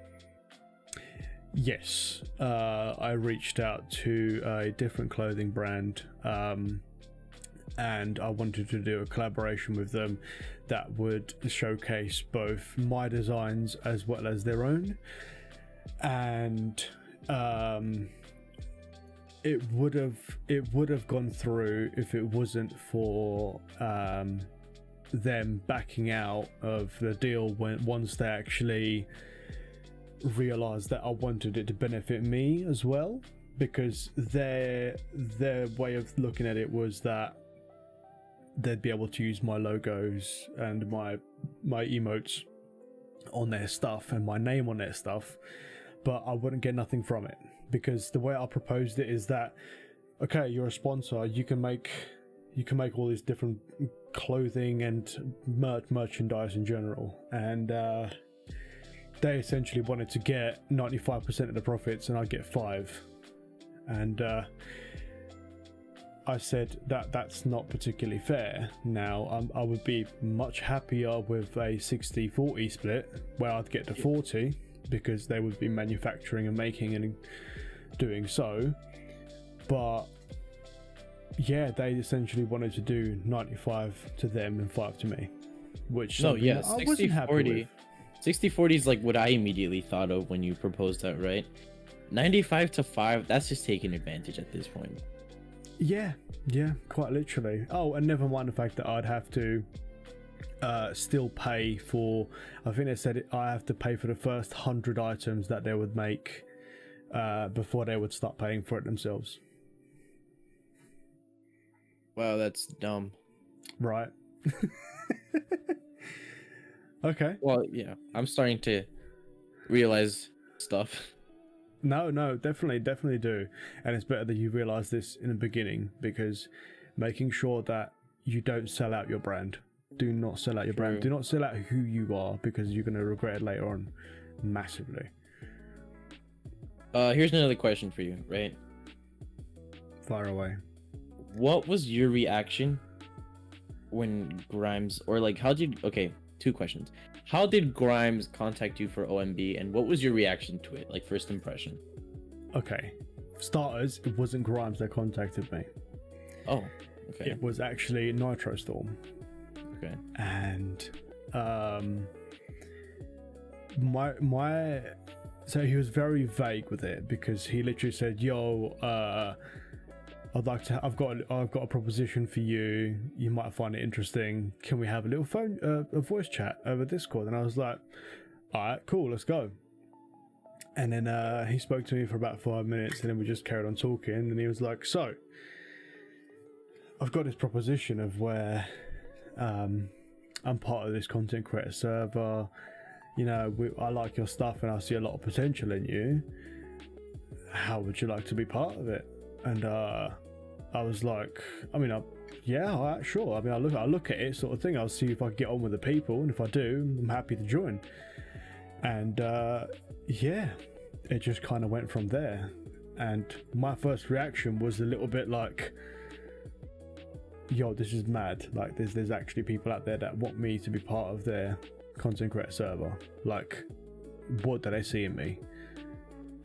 Yes, I reached out to a different clothing brand, and I wanted to do a collaboration with them that would showcase both my designs as well as their own, and it would have gone through if it wasn't for them backing out of the deal once they actually realized that I wanted it to benefit me as well, because their way of looking at it was that they'd be able to use my logos and my emotes on their stuff and my name on their stuff, but I wouldn't get nothing from it, because the way I proposed it is that, okay, you're a sponsor, you can make all these different clothing and merchandise in general, and they essentially wanted to get 95% of the profits and I get 5%, and I said that that's not particularly fair. Now I would be much happier with a 60-40 split where I'd get to 40, because they would be manufacturing and making and doing so, but yeah, they essentially wanted to do 95 to them and 5 to me, which No, yeah, I wasn't happy with. 60-40 is like what I immediately thought of when you proposed that, right? 95 to 5, that's just taking advantage at this point. Yeah, quite literally. Oh, and never mind the fact that I'd have to still pay for, I think they said I have to pay for the first 100 items that they would make before they would start paying for it themselves. Wow, that's dumb. Right. Okay. Well, yeah, I'm starting to realize stuff. No, definitely do. And it's better that you realize this in the beginning, because making sure that you don't sell out your brand. Do not sell out your brand. Do not sell out who you are, because you're going to regret it later on massively. Here's another question for you, right? Fire away. What was your reaction when Grimes, or like, okay, 2 questions. How did Grimes contact you for OMB, and what was your reaction to it? Like first impression. Okay, for starters, it wasn't Grimes that contacted me. Oh, okay. It was actually Nitro Storm. Okay. And so he was very vague with it, because he literally said, "Yo, I've got a proposition for you. You might find it interesting. Can we have a little a voice chat over Discord?" And I was like, "All right, cool, let's go." And then he spoke to me for about 5 minutes, and then we just carried on talking. And he was like, "So, I've got this proposition of where I'm part of this content creator server. You know, I like your stuff, and I see a lot of potential in you. How would you like to be part of it?" And I was like, I mean, yeah, all right, sure. I mean, I look at it, sort of thing. I'll see if I can get on with the people, and if I do, I'm happy to join. And yeah, it just kind of went from there. And my first reaction was a little bit like, "Yo, this is mad. Like, there's actually people out there that want me to be part of their content creator server. Like, what do they see in me?"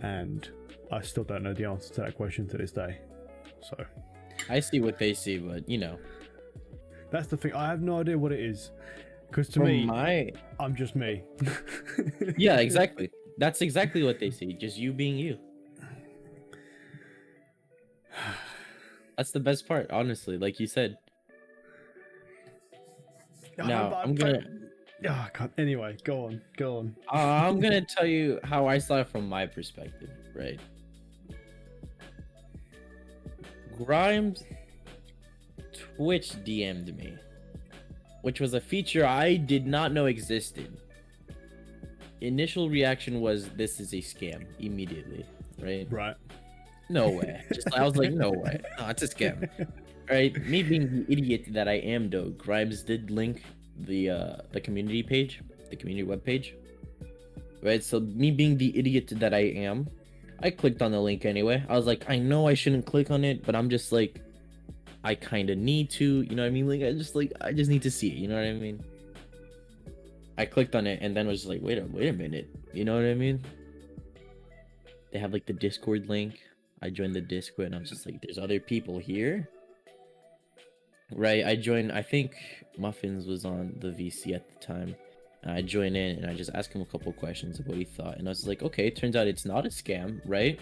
And I still don't know the answer to that question to this day. So I see what they see, but you know, that's the thing. I have no idea what it is, because to from me, I'm just me. Yeah, exactly. That's exactly what they see. Just you being you. That's the best part, honestly. Like you said. Now I'm gonna. Oh, God. Anyway, go on. I'm gonna tell you how I saw it from my perspective, right? Grimes Twitch DM'd me, which was a feature I did not know existed. Initial reaction was, "This is a scam," immediately, right? Right. No way. I was like, no way. No, it's a scam. Right? Me being the idiot that I am, though, Grimes did link the community page, the community webpage. Right? So me being the idiot that I am, I clicked on the link anyway. I was like, I know I shouldn't click on it, but I'm just like, I kind of need to, you know what I mean? Like, I just need to see it, you know what I mean? I clicked on it and then was like, wait a minute, you know what I mean? They have like the Discord link. I joined the Discord and I was just like, there's other people here. Right, I joined, I think Muffins was on the VC at the time. I joined in and I just asked him a couple questions of what he thought. And I was like, okay, turns out it's not a scam, right?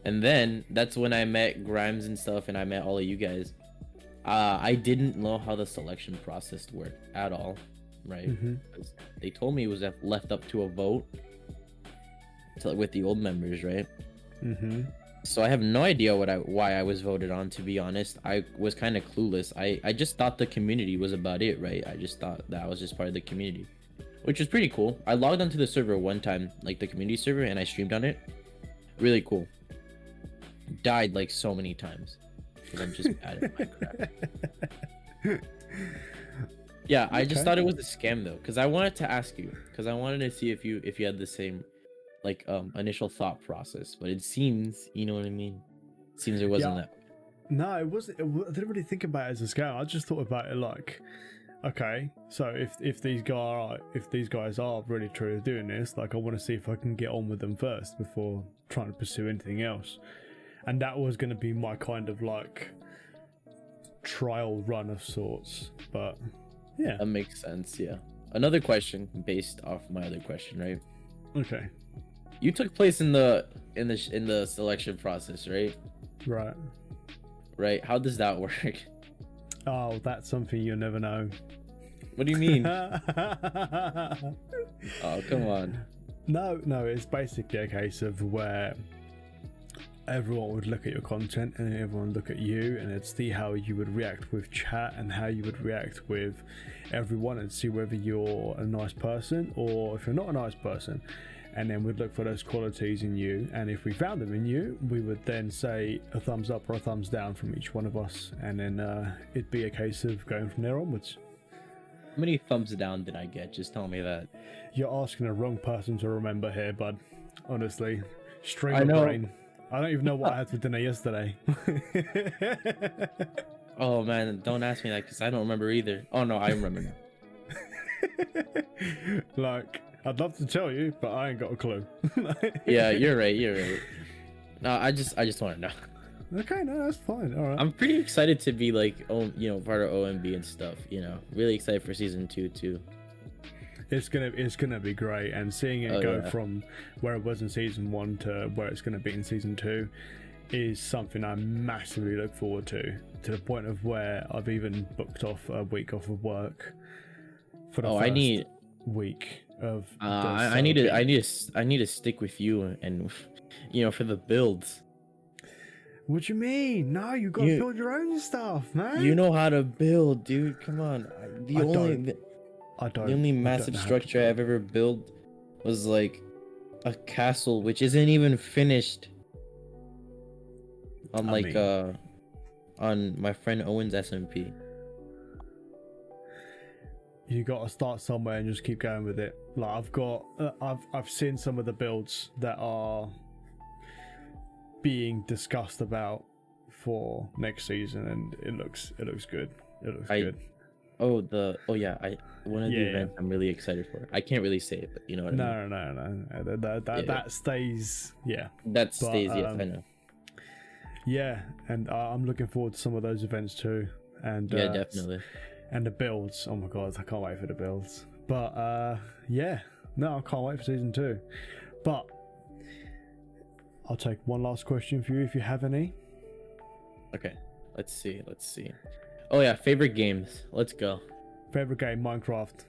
And then that's when I met Grimes and stuff, and I met all of you guys. I didn't know how the selection process worked at all, right? Mm-hmm. They told me it was left up to a vote with the old members, right? Mm-hmm. So I have no idea why I was voted on, to be honest. I was kind of clueless. I just thought the community was about it, right? I just thought that I was just part of the community, which was pretty cool. I logged onto the server one time, like the community server, and I streamed on it. Really cool. Died like so many times because I'm just bad at Minecraft. Yeah, I just thought it was a scam though, because I wanted to ask you, because I wanted to see if you had the same like initial thought process, but it seems, you know what I mean, it seems it wasn't that. No, it wasn't. I didn't really think about it as a scam. I just thought about it like, okay, so if these guys are really truly doing this, like, I want to see if I can get on with them first before trying to pursue anything else. And that was going to be my kind of like trial run of sorts. But yeah, that makes sense. Yeah. Another question based off my other question, right? Okay. You took place in the selection process, right? Right. Right. How does that work? Oh, that's something you'll never know. What do you mean? Oh, come on. No, it's basically a case of where everyone would look at your content and everyone would look at you, and they'd see how you would react with chat and how you would react with everyone, and see whether you're a nice person or if you're not a nice person. And then we'd look for those qualities in you, and if we found them in you, we would then say a thumbs up or a thumbs down from each one of us, and then it'd be a case of going from there onwards. How many thumbs down did I get? Just tell me that. You're asking the wrong person to remember here, bud. Honestly, stream of brain. I don't even know what I had for dinner yesterday. Oh man, don't ask me that because I don't remember either. Oh no, I remember now. Like, I'd love to tell you, but I ain't got a clue. Yeah, you're right. You're right. No, I just want to know. Okay, no, that's fine. All right. I'm pretty excited to be like, part of OMB and stuff. Really excited for season 2 too. It's gonna be great, and seeing it go from where it was in season 1 to where it's gonna be in season 2 is something I massively look forward to the point of where I've even booked off a week off of work for the first week of. I need to stick with you and for the builds. What you mean? No, you gotta build your own stuff, man. You know how to build, dude. Come on. The only massive structure I've ever built was like a castle, which isn't even finished. On my friend Owen's SMP. You gotta start somewhere and just keep going with it. Like I've seen some of the builds that are being discussed about for next season, and it looks good. It looks good. One of the events I'm really excited for. I can't really say it, but you know what I mean. No. That stays. Yeah. That stays. Yes, I know. Yeah, and I'm looking forward to some of those events too. And definitely. And the builds. Oh my god, I can't wait for the builds. But I can't wait for season 2. But I'll take one last question for you if you have any. Okay, let's see. Oh yeah, favorite games. Let's go. Favorite game, Minecraft.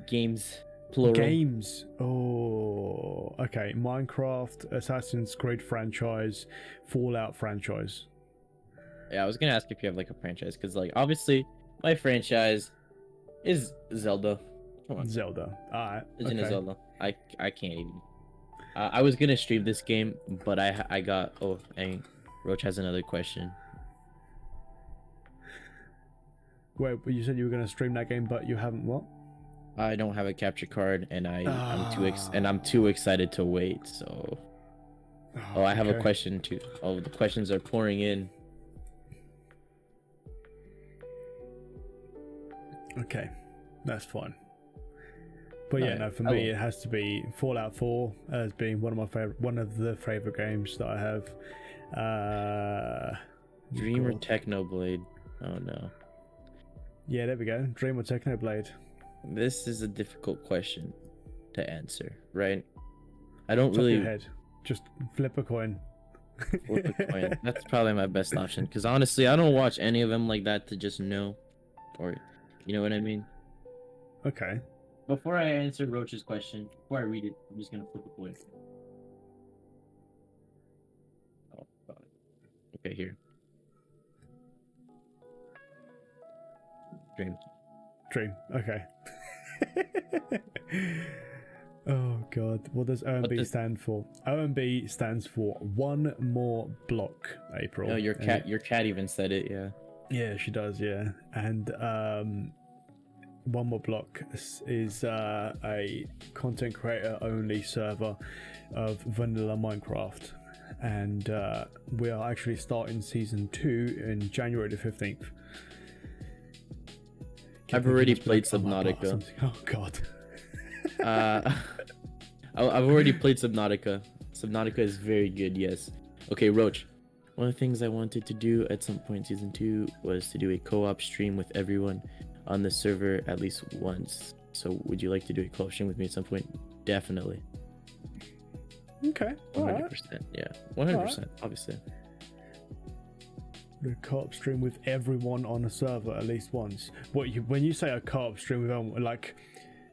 Games, plural. Games. Oh, okay. Minecraft, Assassin's Creed franchise, Fallout franchise. Yeah, I was gonna ask if you have like a franchise, because like obviously my franchise is Zelda. Come on. Zelda. Alright. Legend of Zelda. I can't even. I was gonna stream this game, but I got. Oh, and Roach has another question. Wait, you said you were gonna stream that game, but you haven't what? I don't have a capture card, and I'm too excited to wait. So. Oh, I have a question too. Oh, the questions are pouring in. Okay, that's fine. But yeah, for me, it has to be Fallout 4 as being one of the favorite games that I have. Dream or Technoblade? Oh no. Yeah, there we go. Dream or Technoblade? This is a difficult question to answer, right? I don't Top really. Your head. Just flip a coin. Flip a coin. That's probably my best option, because honestly, I don't watch any of them like that to just know, or you know what I mean. Okay. Before I answer Roach's question, before I read it, I'm just gonna flip a coin. Oh, got it. Okay, here. Dream. Okay. Oh god, what does OMB stand for? OMB stands for One More Block, April. Oh, your cat even said it, yeah. Yeah, she does, yeah. And One More Block is a content creator only server of vanilla Minecraft, and we are actually starting season 2 in January the 15th. I've already played Subnautica. Oh god. I've already played Subnautica. Subnautica is very good, yes. Okay, Roach. One of the things I wanted to do at some point in season 2 was to do a co-op stream with everyone on the server at least once. So would you like to do a co-op stream with me at some point? Definitely. Okay. 100%. Yeah. 100%, obviously. The co-op stream with everyone on a server at least once. When you say a co-op stream with everyone, like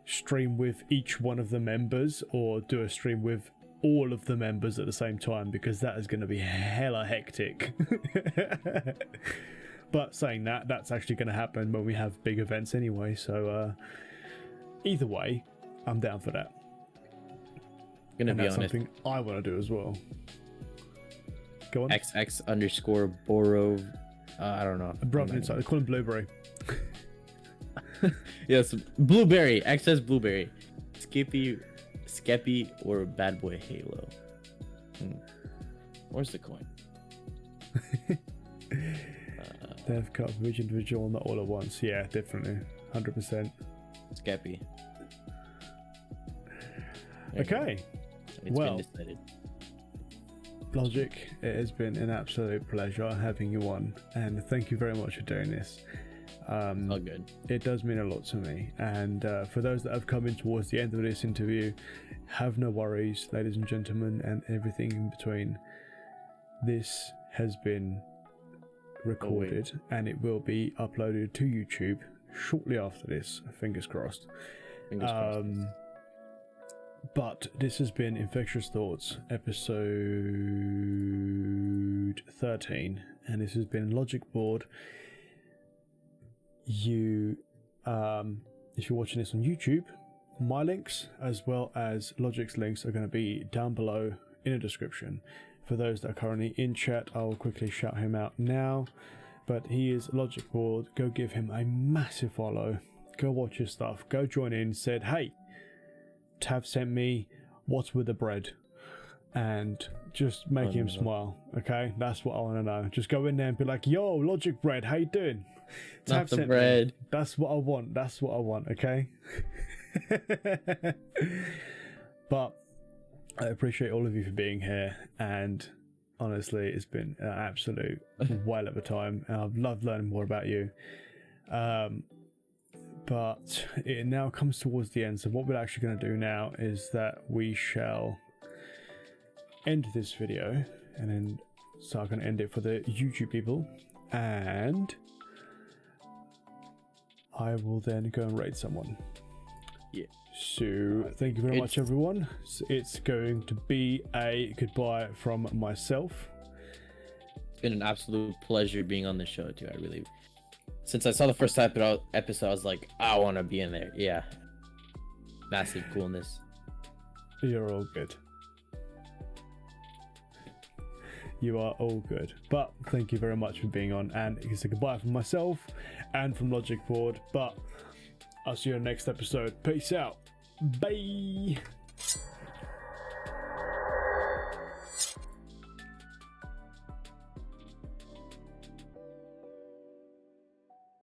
stream with each one of the members, or do a stream with all of the members at the same time, because that is going to be hella hectic. But saying that, that's actually going to happen when we have big events anyway, so either way, I'm down for that. Gonna be that's honest. Something I want to do as well. Go on. XX_Borov. I don't know. Brother inside. They call him Blueberry. Yes, Blueberry. XS Blueberry. Skeppy, or Bad Boy Halo. Where's the coin? Dev cut for each individual, not all at once. Yeah, definitely. 100%. Skeppy. Okay. It's Well, been decided. Logic, it has been an absolute pleasure having you on, and thank you very much for doing this. All good. It does mean a lot to me, and for those that have come in towards the end of this interview, have no worries, ladies and gentlemen, and everything in between. This has been recorded, and it will be uploaded to YouTube shortly after this. Fingers crossed. Fingers crossed. But this has been Infectious Thoughts, episode 13, and this has been Logic Board. You, if you're watching this on YouTube, my links as well as Logic's links are going to be down below in the description. For those that are currently in chat, I will quickly shout him out now. But he is Logic Board. Go give him a massive follow. Go watch his stuff. Go join in. Said, hey, Tav sent me what's with the bread, and just make him smile. Okay, that's what I want to know. Just go in there and be like, yo, Logic Bread, how you doing? Not the bread. Me. That's what I want. That's what I want. Okay. But I appreciate all of you for being here, and honestly, it's been an absolute while of a time, and I've loved learning more about you. But it now comes towards the end, so what we're actually going to do now is that we shall end this video, and then so I'm going to end it for the YouTube people, and I will then go and raid someone. Yeah. So thank you very much, everyone. So it's going to be a goodbye from myself. It's been an absolute pleasure being on the show too. I really, since I saw the first episode, I was like, I want to be in there. Yeah. Massive coolness. You're all good. You are all good. But thank you very much for being on, and it's a goodbye from myself and from Logic Board. But I'll see you in the next episode. Peace out. Bye.